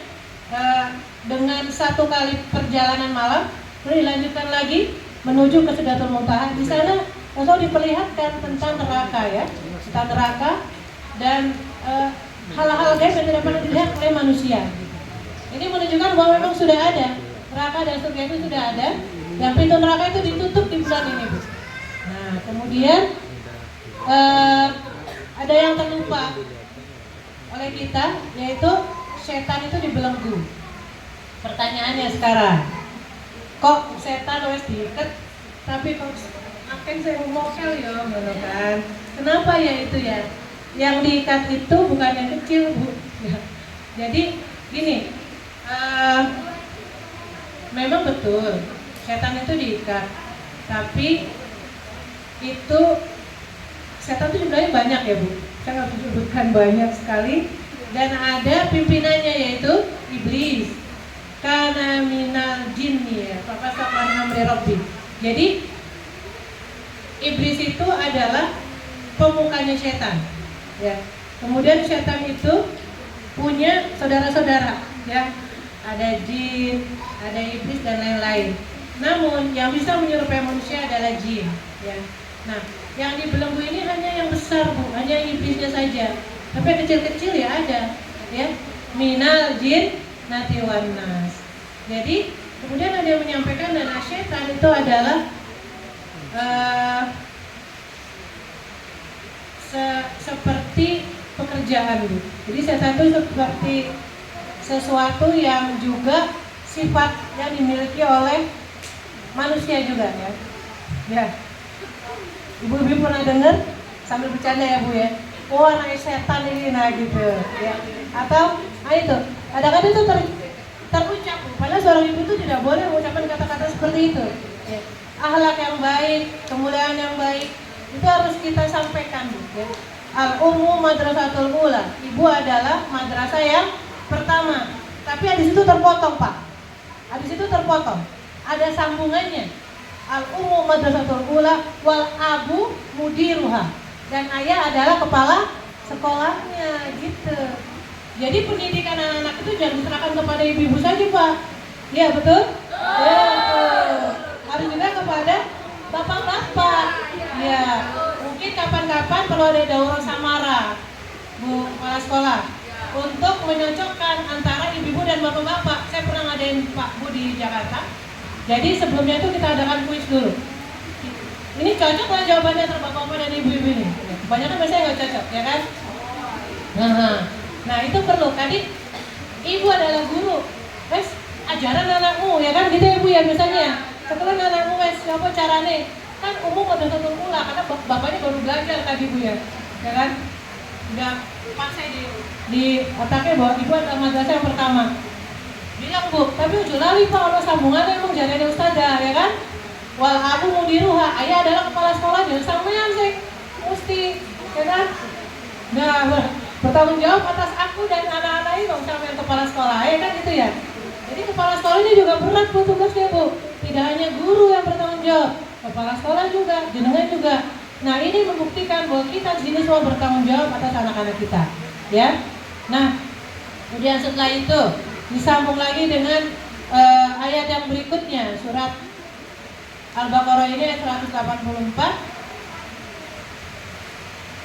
dengan 1 kali perjalanan malam, lalu dilanjutkan lagi menuju ke Sidratul Muntaha. Di sana Rasul diperlihatkan tentang neraka ya, tentang neraka dan hal-hal gaib yang tidak pernah dilihat oleh manusia. Ini menunjukkan bahwa memang sudah ada neraka dan surga, itu sudah ada, dan pintu neraka itu ditutup di bulan ini Bu. Nah kemudian ada yang terlupa oleh kita, yaitu setan itu dibelenggu. Pertanyaannya sekarang, kok setan wes diikat tapi kok akan saya mokel ya, kan? Kenapa ya itu ya? Yang diikat itu bukan yang kecil Bu. Jadi gini, memang betul setan itu diikat, tapi itu setan itu sebenarnya banyak ya Bu. Saya nggak bisa sebutkan, banyak sekali, dan ada pimpinannya yaitu iblis. Kana minal jinni ya, fafasaqa amri rabbi. Jadi iblis itu adalah pemukanya setan ya. Kemudian setan itu punya saudara-saudara ya, ada jin, ada iblis dan lain-lain. Namun yang bisa menyerupai manusia adalah jin ya. Nah, Yang di belenggu ini hanya yang besar Bu, hanya yang iblisnya saja. Tapi yang kecil-kecil ya ada, ya. Minal jin nati wan nas. Jadi kemudian ada yang menyampaikan dan syaitan itu adalah seperti pekerjaan Bu. Jadi setan itu seperti sesuatu yang juga sifat yang dimiliki oleh manusia juga ya. Ya. Ibu-ibu pernah dengar sambil bercanda ya Bu ya. Oh anak setan ini nah gitu ya. Atau itu kadang-kadang itu terucap Bu. Padahal seorang ibu itu tidak boleh mengucapkan kata-kata seperti itu. Ya. Akhlak yang baik, kemuliaan yang baik itu harus kita sampaikan Bu ya. Al-ummu madrasatul ula. Ibu adalah madrasah yang pertama. Tapi hadis itu terpotong Pak. Hadis itu terpotong. Ada sambungannya. Al-ummu madrasatul ula wal abu mudiruha. Dan ayah adalah kepala sekolahnya gitu. Jadi pendidikan anak-anak itu jangan diserahkan kepada ibu-ibu saja Pak. Iya betul? Ya betul. Harus juga kepada bapak-bapak. Ya, mungkin kapan-kapan perlu ada daurah samara Bu kepala sekolah untuk menyocokkan antara ibu-ibu dan bapak-bapak. Saya pernah ngadain Pak Bu di Jakarta. Jadi sebelumnya itu kita adakan kuis dulu. Ini cocok lah jawabannya antara bapak-bapak dan ibu-ibu ini. Kebanyakan biasanya nggak cocok, ya kan? Nah itu perlu. Tadi ibu adalah guru. Wes ajaran anakmu, ya kan? Gitu ya Bu ya biasanya. Setelah anakmu wes apa caranya? Kan umum ada satu pula karena bapaknya baru belajar tadi Bu ya, ya kan? Udah pas saya di otaknya bahwa ibu adalah madrasah yang pertama. Bilang Bu, tapi ujung lali Pak, kalau sambungannya emang jadinya ustazah, ya kan? Wal abu mudiruha, ayah adalah kepala sekolah, jangan sampean sih, mesti, ya kan? Nah, bertanggung jawab atas aku dan anak-anak ini dong sampean kepala sekolah, ya kan gitu ya? Jadi kepala sekolah ini juga berat Bu tugasnya Bu, tidak hanya guru yang bertanggung jawab, kepala sekolah juga, jenengan juga. Nah ini membuktikan bahwa kita di sini semua bertanggung jawab atas anak-anak kita, ya. Nah, kemudian setelah itu disambung lagi dengan ayat yang berikutnya, surat Al-Baqarah ini ayat 184.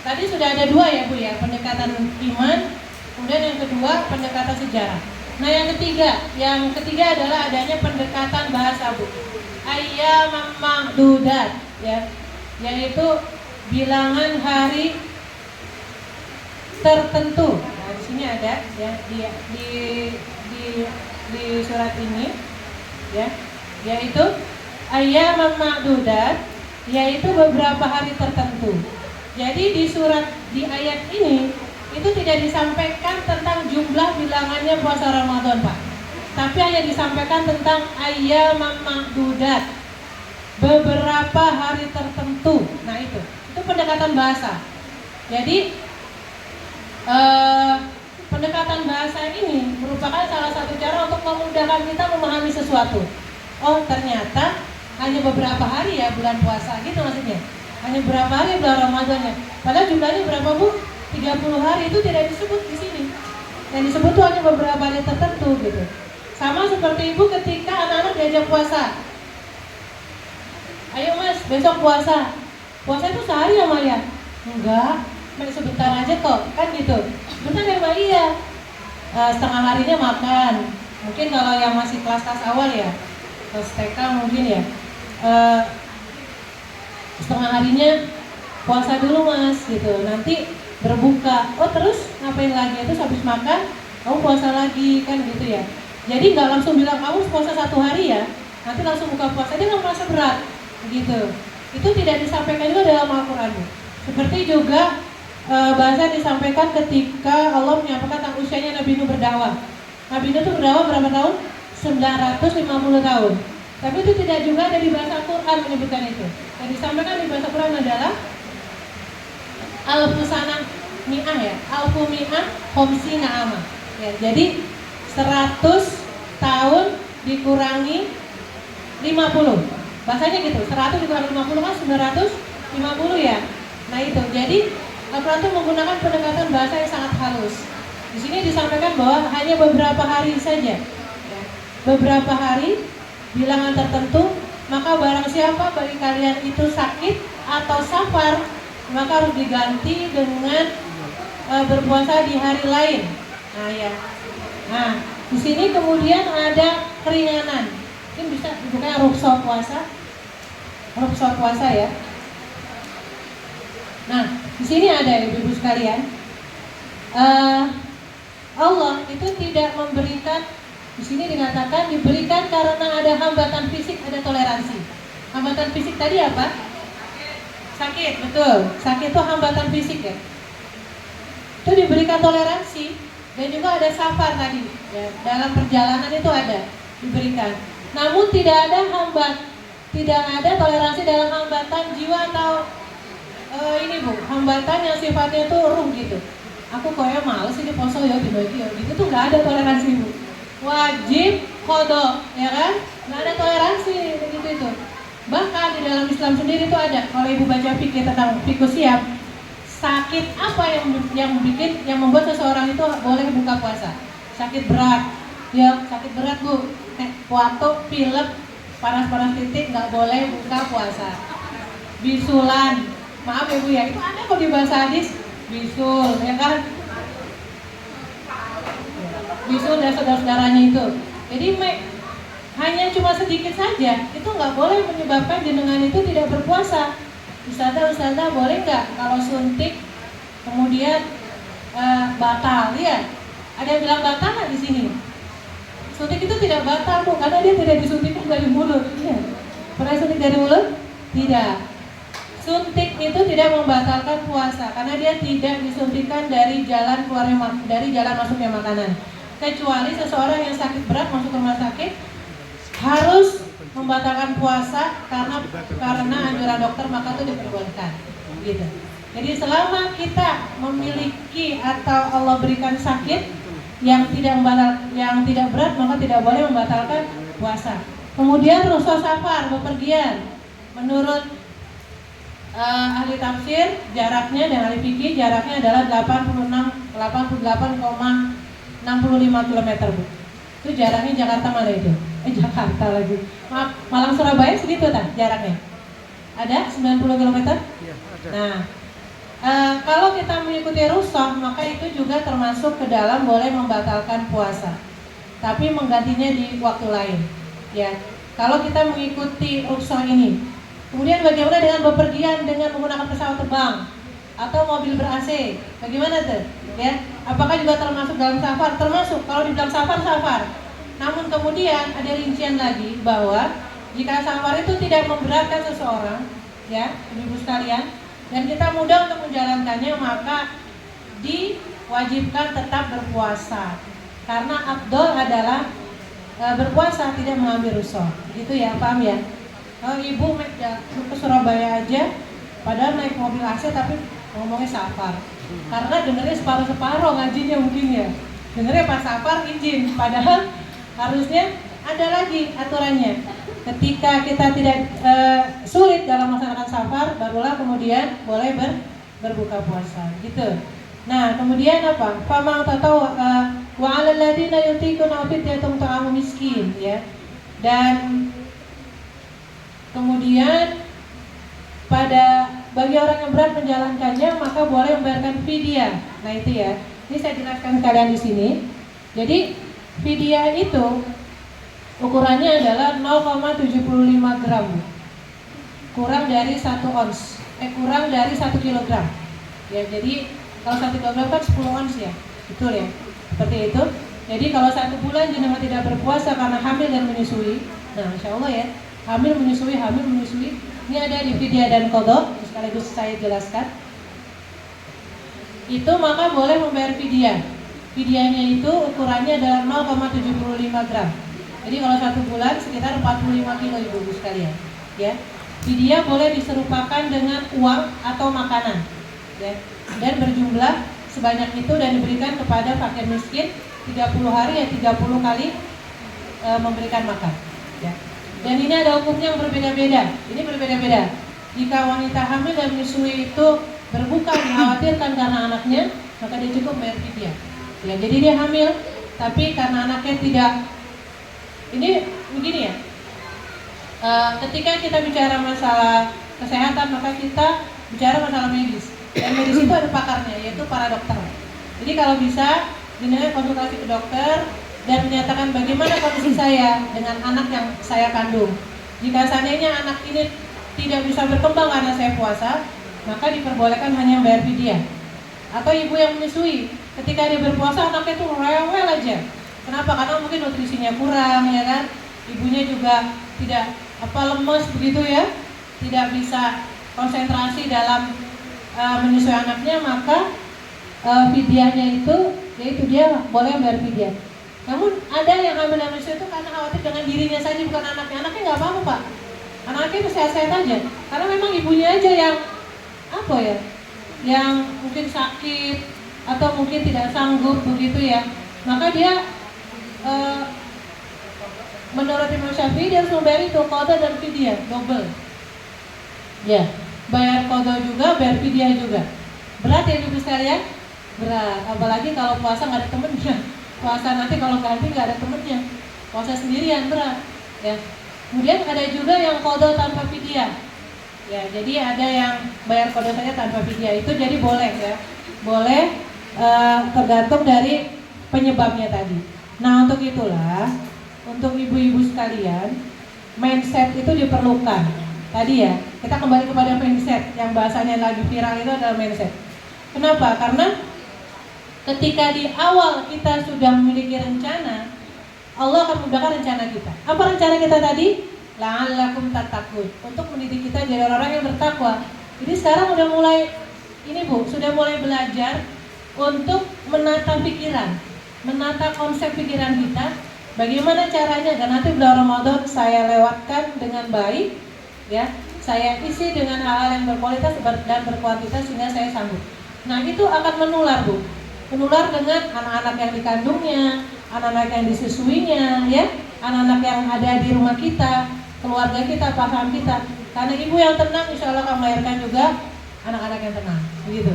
Tadi sudah ada dua ya Bu ya, pendekatan iman, kemudian yang kedua pendekatan sejarah. Nah yang ketiga adalah adanya pendekatan bahasa Bu. Ayyamam ma'dudat ya, yaitu bilangan hari tertentu. Nah, di sini ada ya di surat ini ya, yaitu ayyamam ma'dudat, yaitu beberapa hari tertentu. Jadi di ayat ini itu tidak disampaikan tentang jumlah bilangannya puasa Ramadan Pak, tapi hanya disampaikan tentang ayyamam ma'dudat, beberapa hari tertentu. Nah itu pendekatan bahasa. Jadi pendekatan bahasa ini merupakan salah satu cara untuk memudahkan kita memahami sesuatu. Oh ternyata hanya beberapa hari ya bulan puasa gitu maksudnya. Hanya beberapa hari bulan Ramadannya. Padahal jumlahnya berapa Bu? 30 hari itu tidak disebut di sini. Yang disebut itu hanya beberapa hari tertentu gitu. Sama seperti Ibu ketika anak-anak diajak puasa. Ayo Mas, besok puasa. Puasa itu sehari ya Maya? Enggak, sebentar aja kok, kan gitu. Bentar ya Mbak, iya. Setengah harinya makan. Mungkin kalau yang masih kelas awal ya, kelas TK mungkin ya. Setengah harinya puasa dulu Mas gitu. Nanti berbuka. Oh terus ngapain lagi? Terus habis makan kamu puasa lagi kan gitu ya. Jadi nggak langsung bilang kamu puasa 1 hari ya, nanti langsung buka puasa, dia nggak merasa berat gitu. Itu tidak disampaikan juga dalam Al-Quran. Seperti juga bahasa disampaikan ketika Allah menyampaikan tentang usianya Nabi Nuh berdakwah. Nabi Nuh itu berdakwah berapa tahun? 950 tahun. Tapi itu tidak juga ada di bahasa Quran menyebutkan itu. Yang disampaikan di bahasa Quran adalah Al-Fusana Mi'ah ya, Alfu Mi'ah Homsina Ama ya, jadi 100 tahun dikurangi 50. Bahasanya gitu, 100 dikurangi 50 kan 950 ya. Nah itu, jadi Al-Quran itu menggunakan pendekatan bahasa yang sangat halus. Di sini disampaikan bahwa hanya beberapa hari saja ya. Beberapa hari, bilangan tertentu Maka barang siapa bagi kalian itu sakit atau safar, maka harus diganti dengan berpuasa di hari lain. Nah ya. Nah, di sini kemudian ada keringanan. Ini bisa bukan rukhsah puasa. Rukhsah puasa ya. Nah, di sini ada ibu-ibu sekalian. Allah itu tidak memberikan, di sini dikatakan diberikan karena ada hambatan fisik, ada toleransi. Hambatan fisik tadi apa? Sakit, betul. Sakit itu hambatan fisik ya. Itu diberikan toleransi dan juga ada safar tadi ya. Dalam perjalanan itu ada diberikan. Namun tidak ada toleransi dalam hambatan jiwa atau ini Bu, hambatan yang sifatnya itu ruh gitu. Aku koyo males ini poso ya dibagi ya gitu tuh nggak ada toleransi Bu. Wajib qada ya kan? Nggak ada toleransi begitu itu. Bahkan di dalam Islam sendiri itu ada. Kalau Ibu baca fikih tentang fikih siap, sakit apa yang membuat seseorang itu boleh buka puasa? Sakit berat, ya sakit berat Bu. Batuk, pilek, panas-panas titik nggak boleh buka puasa. Bisulan, maaf ya Bu ya, itu ada kok di bahasa hadis. Bisul, ya kan? Bisul dan saudara-saudaranya itu. Jadi hanya cuma sedikit saja, itu nggak boleh menyebabkan jenengan itu tidak berpuasa. Ustazah boleh nggak kalau suntik kemudian batal ya? Ada yang bilang batal nggak di sini? Suntik itu tidak batal Bu, karena dia tidak disuntikkan dari mulut. Iya. Pernah suntik dari mulut? Tidak. Suntik itu tidak membatalkan puasa karena dia tidak disuntikkan dari jalan masuknya makanan. Kecuali seseorang yang sakit berat masuk rumah sakit harus membatalkan puasa karena anjuran dokter, maka itu diperbolehkan. Gitu. Jadi selama kita memiliki atau Allah berikan sakit yang tidak berat, maka tidak boleh membatalkan puasa. Kemudian rukhsah safar, bepergian. Menurut ahli tafsir jaraknya dan ahli fikih jaraknya adalah 88,65 km Bu. Itu jaraknya Jakarta mana itu? Jakarta lagi. Maaf, Malang Surabaya segitu tak jaraknya? Ada 90 km? Iya, ada. Nah, kalau kita mengikuti rukhsah maka itu juga termasuk ke dalam boleh membatalkan puasa. Tapi menggantinya di waktu lain. Ya. Kalau kita mengikuti rukhsah ini. Kemudian bagaimana dengan bepergian dengan menggunakan pesawat terbang atau mobil ber-AC? Bagaimana tuh? Ya, apakah juga termasuk dalam safar? Termasuk. Kalau dibilang safar. Namun kemudian ada rincian lagi bahwa jika safar itu tidak memberatkan seseorang, ya, ibu sekalian, dan kita mudah untuk menjalankannya, maka diwajibkan tetap berpuasa. Karena afdol adalah berpuasa tidak mengambil rukhsah. Gitu ya, paham ya? Ibu ke Surabaya aja, padahal naik mobil AC tapi ngomongnya safar. Karena dengernya separuh-separuh ngajinya mungkin ya. Dengernya pas safar izin, padahal harusnya ada lagi aturannya. Ketika kita tidak sulit dalam melaksanakan safar, barulah kemudian boleh berbuka puasa. Gitu. Nah, kemudian apa? Famau tatau wa 'alal ladzina yutiquna fidyatun ta'amu miskin ya. Dan kemudian bagi orang yang berat menjalankannya maka boleh membayarkan fidyah. Nah itu ya. Ini saya jelaskan kalian di sini. Jadi fidyah itu ukurannya adalah 0,75 gram. Kurang dari 1 ons. Kurang dari 1 kilogram. Ya, jadi kalau 1 kilogram kan 10 ons ya. Betul ya. Seperti itu. Jadi kalau 1 bulan jenengan tidak berpuasa karena hamil dan menyusui. Nah, insya Allah ya. Hamil menyusui. Ini ada di fidyah dan qadha, sekaligus saya jelaskan. Itu maka boleh membayar fidyah. Fidyahnya itu ukurannya adalah 0,75 gram. Jadi kalau 1 bulan sekitar 45 kilo ibu-ibu sekalian. Ya, fidyah boleh diserupakan dengan uang atau makanan. Ya, dan berjumlah sebanyak itu dan diberikan kepada fakir miskin 30 hari ya 30 kali memberikan makan. Ya. Dan ini ada hukumnya yang berbeda-beda. Ini berbeda-beda. Jika wanita hamil dan menyusui itu berbuka dikhawatirkan karena anaknya, maka dia cukup bayar fidyah. Ya, jadi dia hamil, tapi karena anaknya tidak, ini begini ya. Ketika kita bicara masalah kesehatan, maka kita bicara masalah medis. Dan medis itu ada pakarnya, yaitu para dokter. Jadi kalau bisa, dengan konsultasi ke dokter dan menyatakan bagaimana kondisi saya dengan anak yang saya kandung. Jika seandainya anak ini tidak bisa berkembang karena saya puasa, maka diperbolehkan hanya bayar fidyah. Atau ibu yang menyusui, ketika dia berpuasa anaknya itu rewel aja. Kenapa? Karena mungkin nutrisinya kurang, ya kan? Ibunya juga tidak lemes begitu ya, tidak bisa konsentrasi dalam menyusui anaknya, maka fidyahnya itu yaitu dia boleh bayar fidyah. Namun ada yang hamil dan menyusui itu karena khawatir dengan dirinya saja, bukan anaknya. Anaknya nggak apa-apa Pak, anaknya itu sehat-sehat aja. Karena memang ibunya aja yang yang mungkin sakit atau mungkin tidak sanggup begitu ya. Maka dia menurut Imam Syafi'i dia harus membayar itu qada dan fidyah double. Ya, bayar qada juga, bayar fidyah juga. Berat ya ibu sekalian? Berat, apalagi kalau puasa nggak ada temennya. Puasa nanti kalau ganti nggak ada temennya, puasa sendirian berat ya. Kemudian ada juga yang qada tanpa fidyah ya, jadi ada yang bayar qada saja tanpa fidyah, itu jadi boleh ya, boleh tergantung dari penyebabnya tadi. Nah untuk itulah, untuk ibu-ibu sekalian, mindset itu diperlukan tadi ya. Kita kembali kepada mindset yang bahasanya lagi viral itu adalah mindset. Kenapa? Karena ketika di awal kita sudah memiliki rencana, Allah akan memudahkan rencana kita. Apa rencana kita tadi? La'allakum tattaqun, untuk mendidik kita jadi orang-orang yang bertakwa. Jadi sekarang udah mulai ini Bu, sudah mulai belajar untuk menata pikiran, menata konsep pikiran kita. Bagaimana caranya agar nanti bulan Ramadan saya lewatkan dengan baik ya. Saya isi dengan hal-hal yang berkualitas dan berkuantitas sehingga saya sanggup. Nah, itu akan menular Bu. Menular dengan anak-anak yang dikandungnya, anak-anak yang disusuinya ya, anak-anak yang ada di rumah kita, keluarga kita, pasangan kita. Karena ibu yang tenang insya Allah akan melahirkan juga anak-anak yang tenang, begitu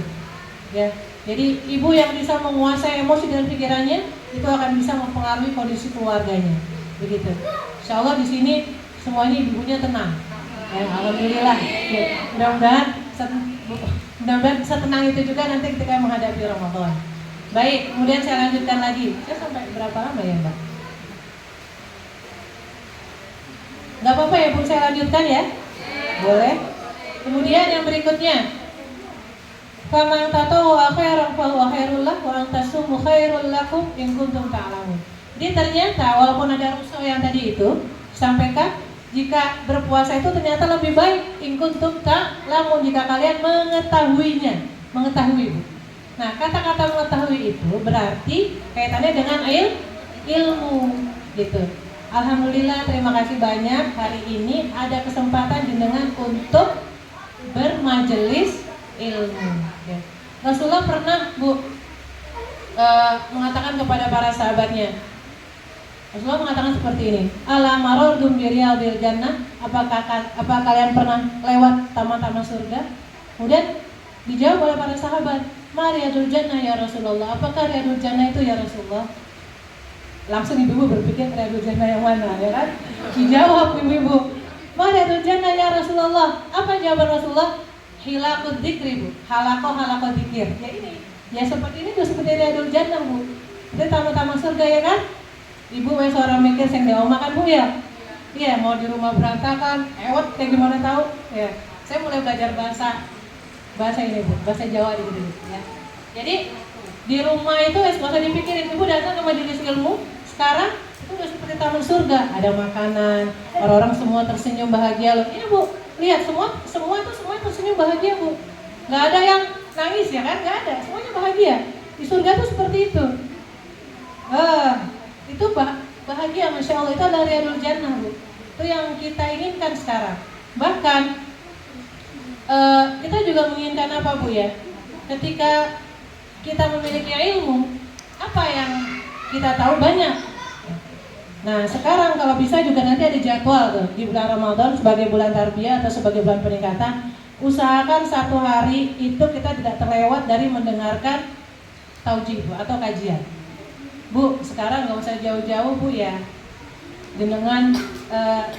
ya. Jadi ibu yang bisa menguasai emosi dan pikirannya itu akan bisa mempengaruhi kondisi keluarganya, begitu. Insya Allah di sini semuanya ibunya tenang ya, alhamdulillah ya. Mudah-mudahan setenang itu juga nanti ketika menghadapi Ramadan. Baik, kemudian saya lanjutkan lagi. Saya sampai berapa lama ya Mbak? Gak apa-apa ya Bu, saya lanjutkan ya? Boleh. Kemudian yang berikutnya, faman tatawwa khairan fahuwa khairul lahu wa an tasumu khairul lakum in kuntum ta'lamun. Jadi ternyata walaupun ada rusuh yang tadi itu sampaikan, jika berpuasa itu ternyata lebih baik in kuntum ta'lamun, jika kalian mengetahuinya. Mengetahui Bu. Nah, kata-kata mengetahui itu berarti kaitannya dengan ilmu gitu. Alhamdulillah, terima kasih banyak hari ini ada kesempatan jenengan untuk bermajelis ilmu ya. Rasulullah pernah Bu mengatakan kepada para sahabatnya, Rasulullah mengatakan seperti ini, ala marordum biriyadil jannah, apa kalian pernah lewat taman-taman surga? Kemudian dijawab oleh para sahabat, ma riyadul jannah ya Rasulullah, apakah riyadul jannah itu ya Rasulullah? Langsung ibu berpikir riyadul jannah yang mana ya kan? Dijawab ibu-ibu, ma riyadul jannah ya Rasulullah. Apa jawaban Rasulullah? Hilakut dzikri Bu, halaqah dzikir. Ya ini, ya seperti ini tuh seperti riyadul jannah Bu. Itu taman-taman surga ya kan? Ibu seorang mikir sing diomah kan Bu ya? Iya, mau di rumah berantakan, ewet kayak gimana tahu? Ya, saya mulai belajar bahasa ini Bu, bahasa Jawa di sini ya. Jadi di rumah itu gak usah dipikirin, ibu datang ke majelis ilmu, sekarang itu udah seperti taman surga, ada makanan, orang-orang semua tersenyum bahagia loh. Ini Bu, lihat semua tersenyum bahagia Bu. Gak ada yang nangis ya kan? Gak ada, semuanya bahagia. Di surga tuh seperti itu. Itu bahagia, Masya Allah, itu adalah riyadul jannah Bu. Itu yang kita inginkan sekarang. Bahkan kita juga menginginkan apa Bu ya? Ketika kita memiliki ilmu, apa yang kita tahu banyak. Nah sekarang kalau bisa juga nanti ada jadwal tuh di bulan Ramadan sebagai bulan tarbiyah atau sebagai bulan peningkatan, usahakan satu hari itu kita tidak terlewat dari mendengarkan taujih Bu atau kajian. Bu, sekarang nggak usah jauh-jauh Bu ya. dengan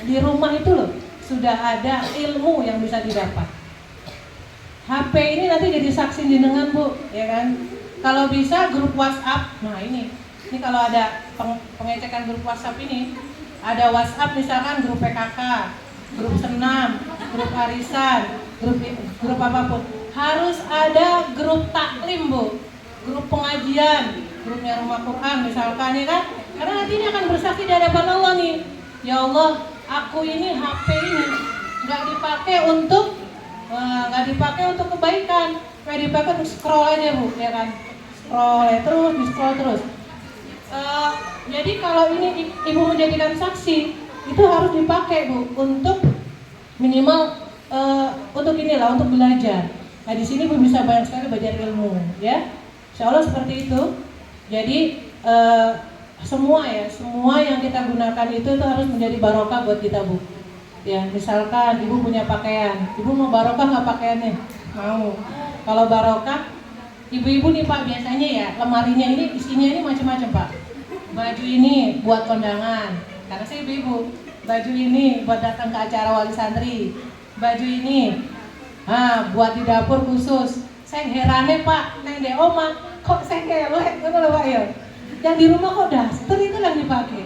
di rumah itu loh sudah ada ilmu yang bisa didapat. HP ini nanti jadi saksi jenengan Bu, ya kan? Kalau bisa grup WhatsApp, nah ini kalau ada pengecekan grup WhatsApp ini, ada WhatsApp misalkan grup PKK, grup senam, grup arisan, grup apapun, harus ada grup taklim Bu, grup pengajian, grupnya rumah Quran misalkan, ya kan? Karena nanti ini akan bersaksi di hadapan Allah nih, ya Allah, aku ini HP ini nggak dipakai untuk kebaikan, nggak dipakai untuk scroll aja Bu, ya kan? Scroll terus. Jadi kalau ini ibu menjadikan saksi, itu harus dipakai Bu untuk minimal untuk inilah, untuk belajar. Nah di sini Bu bisa banyak sekali belajar ilmu, ya. Insya Allah seperti itu. Jadi semua yang kita gunakan itu harus menjadi barokah buat kita Bu. Ya, misalkan ibu punya pakaian, ibu mau barokah nggak pakaiannya? Mau. Kalau barokah, ibu-ibu nih Pak biasanya ya lemarinya ini isinya ini macam-macam Pak. Baju ini buat kondangan, karena saya ibu-ibu. Baju ini buat datang ke acara wali santri. Baju ini, buat di dapur khusus. Saya herannya Pak, neng de oma, kok saya kelek, gitu loh Pak ya. Yang di rumah kok daster itu yang dipakai.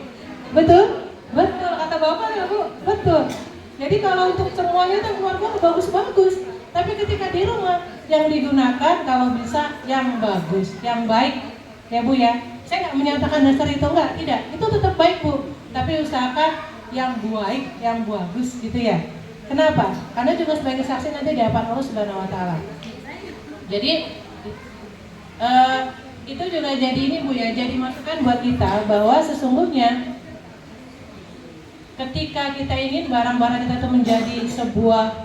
Betul? Betul, kata Bapak ya Bu, betul. Jadi kalau untuk semuanya itu keluarga bagus-bagus. Tapi ketika di rumah yang digunakan kalau bisa yang bagus, yang baik, ya Bu ya. Saya nggak menyatakan dasar itu tidak. Itu tetap baik Bu. Tapi usahakan yang baik, yang bagus gitu ya. Kenapa? Karena juga sebagai saksi nanti di hadapan Allah Subhanahu Wa Taala. Jadi itu juga jadi ini Bu ya. Jadi masukan buat kita bahwa sesungguhnya ketika kita ingin barang-barang kita itu menjadi sebuah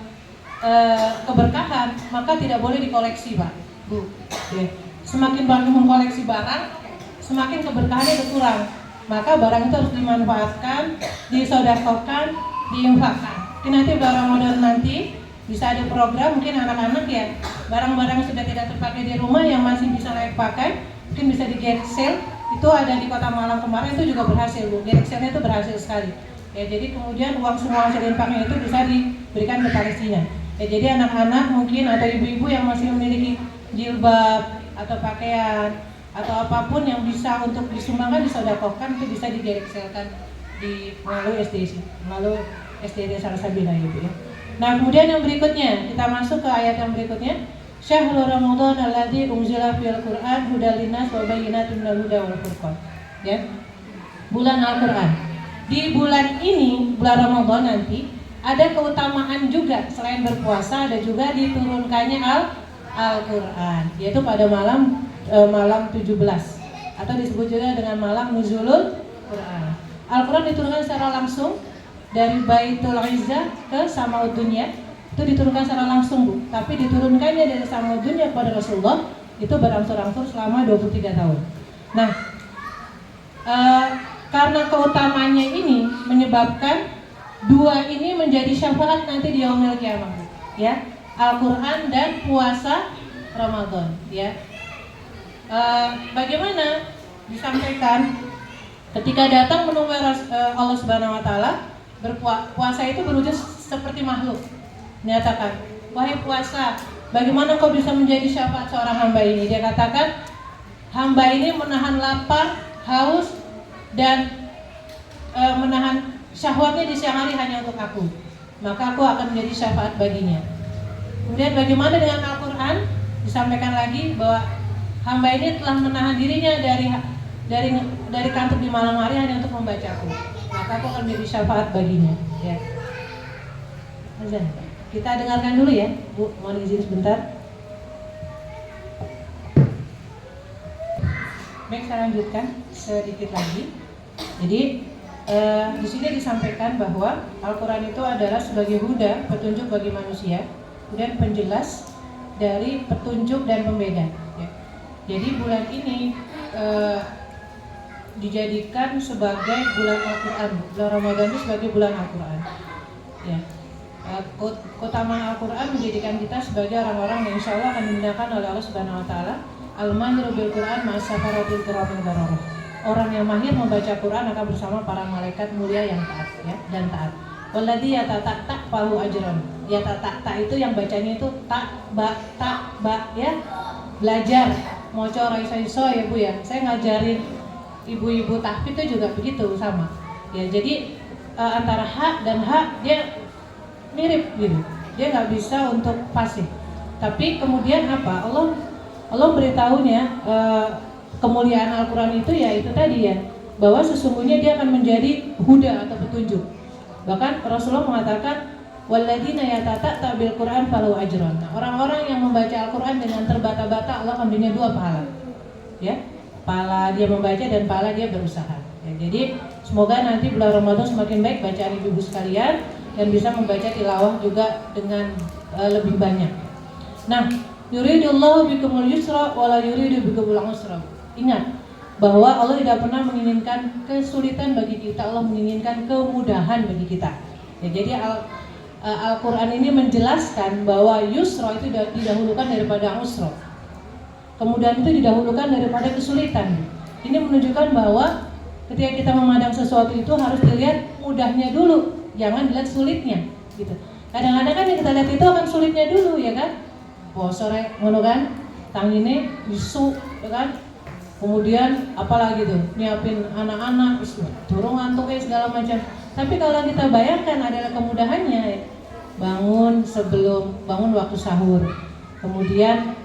keberkahan, maka tidak boleh dikoleksi Pak, Bu. Ya. Semakin banyak mengkoleksi barang, semakin keberkahannya berkurang. Maka barang itu harus dimanfaatkan, disedekahkan, diinfakkan. Nanti bulan Ramadan nanti bisa ada program mungkin anak-anak ya, barang-barang yang sudah tidak terpakai di rumah yang masih bisa layak pakai, mungkin bisa di garage sale. Itu ada di Kota Malang kemarin, itu juga berhasil Bu. Garage sale-nya itu berhasil sekali. Ya, jadi kemudian uang semua hasil infaknya itu bisa diberikan ke Palestina. Ya, jadi anak-anak mungkin atau ibu-ibu yang masih memiliki jilbab atau pakaian atau apapun yang bisa untuk disumbangkan, disedekahkan, itu bisa digerekselkan melalui SDD Salsabila ya Bu ya. Nah kemudian yang berikutnya, kita masuk ke ayat yang berikutnya. Syahrul Ramadan alladzi unzila fil Qur'an hudal linnas wa bayyinatin minal huda wal furqan. Ya. Bulan Al-Qur'an. Di bulan ini, bulan Ramadan nanti ada keutamaan juga selain berpuasa, ada juga diturunkannya Al-Qur'an, yaitu pada malam 17 atau disebut juga dengan malam Nuzulul Qur'an. Al-Qur'an diturunkan secara langsung dari Baitul Izzah ke Samaud Dunya. Itu diturunkan secara langsung Bu, tapi diturunkannya dari Samaud Dunya kepada Rasulullah itu berangsur-angsur selama 23 tahun. Nah, karena keutamanya ini menyebabkan dua ini menjadi syafaat nanti di yaumil qiyamah, ya. Al-Qur'an dan puasa Ramadan, ya. Bagaimana disampaikan ketika datang menunggu Allah Subhanahu Wa Taala, berpuasa itu berwujud seperti makhluk. Menyatakan, wahai puasa, bagaimana kau bisa menjadi syafaat seorang hamba ini? Dia katakan, hamba ini menahan lapar, haus, dan menahan syahwatnya di siang hari hanya untuk aku, maka aku akan menjadi syafaat baginya. Kemudian bagaimana dengan Al-Quran? Disampaikan lagi bahwa hamba ini telah menahan dirinya dari kantuk di malam hari hanya untuk membacaku, maka aku akan menjadi syafaat baginya. Ya. Azan. Kita dengarkan dulu ya, Bu. Mohon izin sebentar. Baik, saya lanjutkan sedikit lagi. Jadi di sini disampaikan bahwa Al-Quran itu adalah sebagai huda, petunjuk bagi manusia, dan penjelas dari petunjuk dan pembeda. Ya. Jadi bulan ini dijadikan sebagai bulan Al-Quran. Bulan Ramadan itu sebagai bulan Al-Quran. Ya. Keutamaan Al-Quran menjadikan kita sebagai orang-orang yang insya Allah akan dimuliakan oleh Allah Subhanahu Wa Taala. Al-Mahiru bil Quran ma'asafaratil kiramil bararah. orang yang mahir membaca Quran akan bersama para malaikat mulia yang taat ya dan taat. Walladzi yatatak fahu ajron. Yatatak itu yang bacanya itu tak ba ya. Belajar maca iso ya Bu ya. Saya ngajarin ibu-ibu tahfidz itu juga begitu sama. Ya, jadi antara ha dan ha dia mirip gitu. Dia nggak bisa untuk fasih. Tapi kemudian apa? Allah beritahunya kemuliaan Al-Quran itu ya itu tadi ya, bahwa sesungguhnya dia akan menjadi huda atau petunjuk. Bahkan Rasulullah mengatakan walladzina yatata bil Quran falahu ajron. Nah, orang-orang yang membaca Al-Quran dengan terbata-bata Allah akan berinya 2 pahala. Ya, pahala dia membaca dan pahala dia berusaha. Ya, jadi semoga nanti bulan Ramadan semakin baik bacaan ibu-ibu sekalian dan bisa membaca tilawah juga dengan lebih banyak. Nah, yuridullahu bikumul yusra wala yuridu bikumul usra. Ingat bahwa Allah tidak pernah menginginkan kesulitan bagi kita, Allah menginginkan kemudahan bagi kita. Ya, jadi Al-Quran ini menjelaskan bahwa yusra itu didahulukan daripada usra. Kemudahan itu didahulukan daripada kesulitan. Ini menunjukkan bahwa ketika kita memandang sesuatu itu harus dilihat mudahnya dulu, jangan dilihat sulitnya. Gitu. Kadang-kadang kan yang kita lihat itu akan sulitnya dulu, ya kan? Sore ngono kan, tangine isu, ya kan? Kemudian apalagi tuh, nyiapin anak-anak, dorong ngantuk segala macam. Tapi kalau kita bayangkan adalah kemudahannya, bangun waktu sahur, kemudian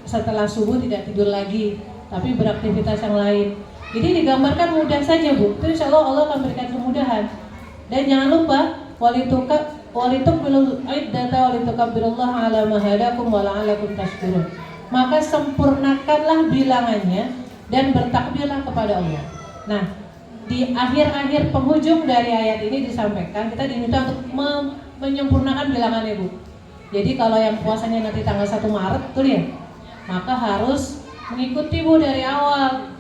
setelah subuh tidak tidur lagi, tapi beraktivitas yang lain. Jadi digambarkan mudah saja Bu. Itu insya Allah akan berikan kemudahan. Dan jangan lupa walitukmilul iddata walitukabbirullaha ala ma hadakum wa la'allakum tashkurun. Maka sempurnakanlah bilangannya dan bertakbirlah kepada Allah. Nah, di akhir-akhir penghujung dari ayat ini disampaikan kita diminta untuk menyempurnakan bilangannya Bu. Jadi kalau yang puasanya nanti tanggal 1 Maret tuh ya, maka harus mengikuti Bu dari awal.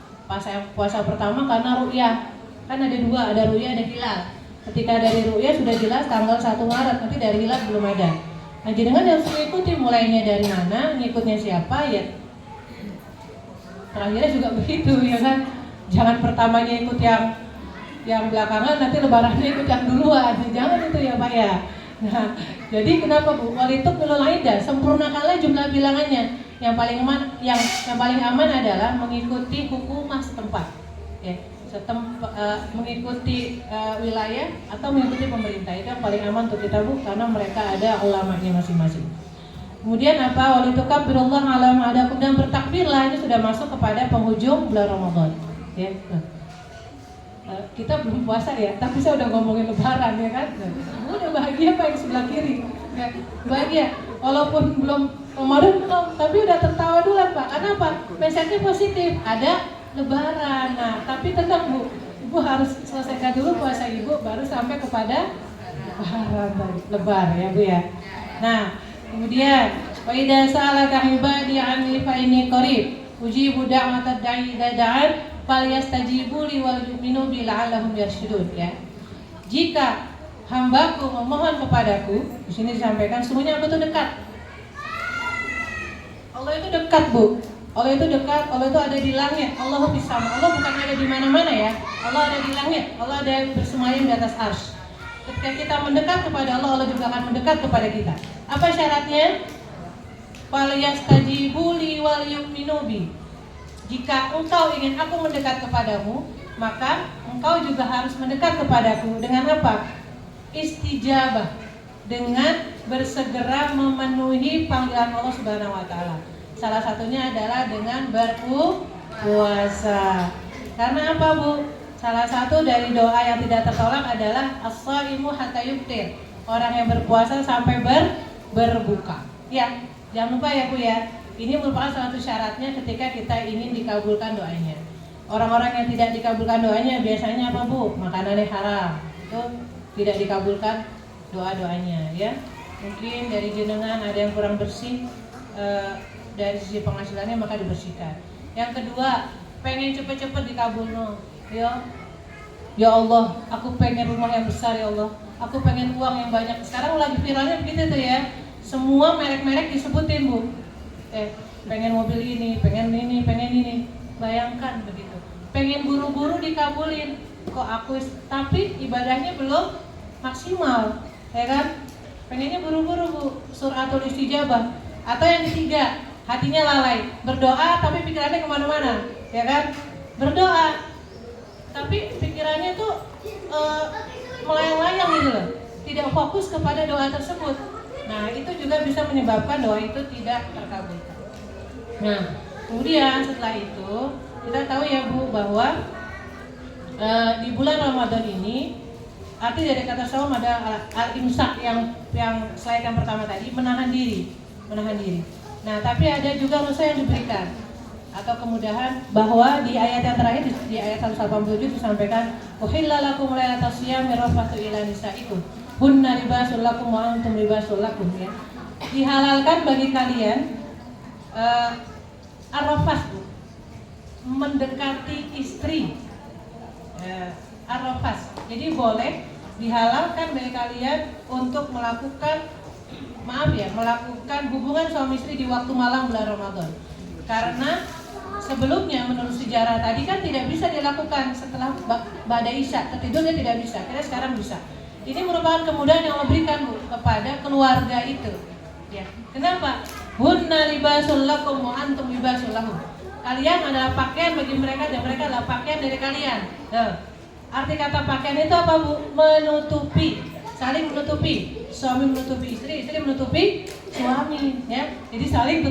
Puasa pertama karena ru'yah. Kan ada 2, ada ru'yah ada hilal. Ketika dari ru'yah sudah jelas tanggal 1 Maret, nanti dari hilal belum ada. Nah, jenengan harus mengikuti mulainya dari mana, ngikutnya siapa ya. Terakhirnya juga begitu ya kan. Jangan pertamanya ikut yang belakangan, nanti lebarannya ikut yang duluan. Jangan itu ya Pak ya. Nah, jadi kenapa Bu? Walitukmilul iddah, sempurnakanlah jumlah bilangannya. Yang paling aman adalah mengikuti hukumah setempat. Ya, mengikuti wilayah atau mengikuti pemerintah, itu yang paling aman untuk kita Bu, karena mereka ada ulamanya masing-masing. Kemudian apa? Walitukabbirullaha ala ma hadakum, dan bertakbirlah. Ini sudah masuk kepada penghujung bulan Ramadan. Ya. Kita belum puasa ya, tapi saya udah ngomongin lebaran ya kan. Udah bahagia Pak yang sebelah kiri. Ya, bahagia. Walaupun belum Ramadan tapi udah tertawa dulu Pak. Karena apa? Mindsetnya positif. Ada lebaran. Nah, tapi tetap Bu, Ibu harus selesaikan dulu puasa Ibu baru sampai kepada lebar ya Bu ya. Nah, kemudian wa idza sa'alaka ibadi 'anni fa inni qarib ujibu da'watad da'i idza da'an falyastajibu li wal yu'minu bi la'allahum yarshudun ya. Jika hambaku memohon kepadaku, di sini disampaikan semuanya aku itu dekat. Allah itu dekat Bu. Allah itu dekat, Allah itu ada di langit. Allah bisa. Allah bukan ada di mana-mana ya. Allah ada di langit. Allah ada bersemayam di atas arsy. Ketika kita mendekat kepada Allah, Allah juga akan mendekat kepada kita. Apa syaratnya? Falyastajibu li wal yu'minu bi. Jika engkau ingin aku mendekat kepadamu, maka engkau juga harus mendekat kepadaku dengan apa? Istijabah, dengan bersegera memenuhi panggilan Allah Subhanahu wa taala. Salah satunya adalah dengan berpuasa. Karena apa Bu? Salah satu dari doa yang tidak tertolak adalah as-shaimu hatta yuftir. Orang yang berpuasa sampai berbuka. Ya, jangan lupa ya Bu ya. Ini merupakan salah satu syaratnya ketika kita ingin dikabulkan doanya. Orang-orang yang tidak dikabulkan doanya biasanya apa Bu? Makanannya haram. Itu tidak dikabulkan doa-doanya ya. Mungkin dari jenengan ada yang kurang bersih dari sisi penghasilannya, maka dibersihkan. Yang kedua, pengen cepet-cepet dikabulno. Ya Allah, aku pengen rumah yang besar ya Allah. Aku pengen uang yang banyak. Sekarang lagi viralnya begitu tuh ya. Semua merek-merek disebutin Bu. Pengen mobil ini, pengen ini, pengen ini. Bayangkan begitu. Pengen buru-buru dikabulin, kok aku tapi ibadahnya belum maksimal, ya kan? Pengennya buru-buru Bu, suratul istijabah. Atau yang ketiga, hatinya lalai, berdoa tapi pikirannya kemana-mana, ya kan? Berdoa, tapi pikirannya tuh melayang-layang gitu loh, tidak fokus kepada doa tersebut. Nah, itu juga bisa menyebabkan doa itu tidak terkabulkan. Nah, kemudian setelah itu kita tahu ya Bu bahwa di bulan Ramadan ini arti dari kata saum ada al-imsak yang slide yang pertama tadi, menahan diri. Nah, tapi ada juga rusa yang diberikan atau kemudahan bahwa di ayat yang terakhir di ayat 187 disampaikan uhilla lakum lailatas siyami rafatu ila nisaikum hunna libasul lakum wa antum libasul lakum, ya. Dihalalkan bagi kalian arrafas, mendekati istri, arrafas. Jadi boleh dihalalkan bagi kalian untuk melakukan hubungan suami istri di waktu malam bulan Ramadan. Karena sebelumnya menurut sejarah tadi kan tidak bisa dilakukan setelah ba'da isya, ketidurnya tidak bisa. Kita sekarang bisa. Ini merupakan kemudahan yang Allah berikan Bu kepada keluarga itu. Ya. Kenapa? Hunna libasul lakum wa antum libasul lahum. Kalian adalah pakaian bagi mereka dan mereka adalah pakaian dari kalian. Nah, arti kata pakaian itu apa Bu? Menutupi, saling menutupi. Suami menutupi istri, istri menutupi suami, ya. Jadi saling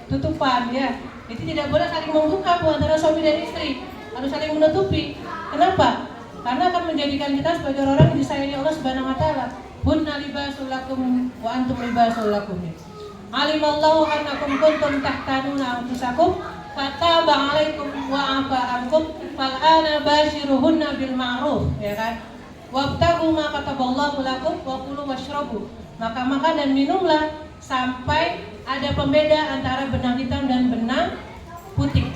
tutupan, ya. Jadi tidak boleh saling membuka Bu antara suami dan istri. Harus saling menutupi. Kenapa? Karena akan menjadikan kita sebagai orang yang disayangi Allah Subhanahu wa taala. Hunna libasul lakum wa antum libasul lakum. Alimallahu annakum kuntum tahtanuna anfusakum fataba 'alaikum wa 'afa ankum fal'ana bashiruhunna bil ma'ruf, ya kan? Wabtagu ma kataballahu lakum wa kulu washrabu. Maka makan dan minumlah sampai ada pembeda antara benang hitam dan benang putih.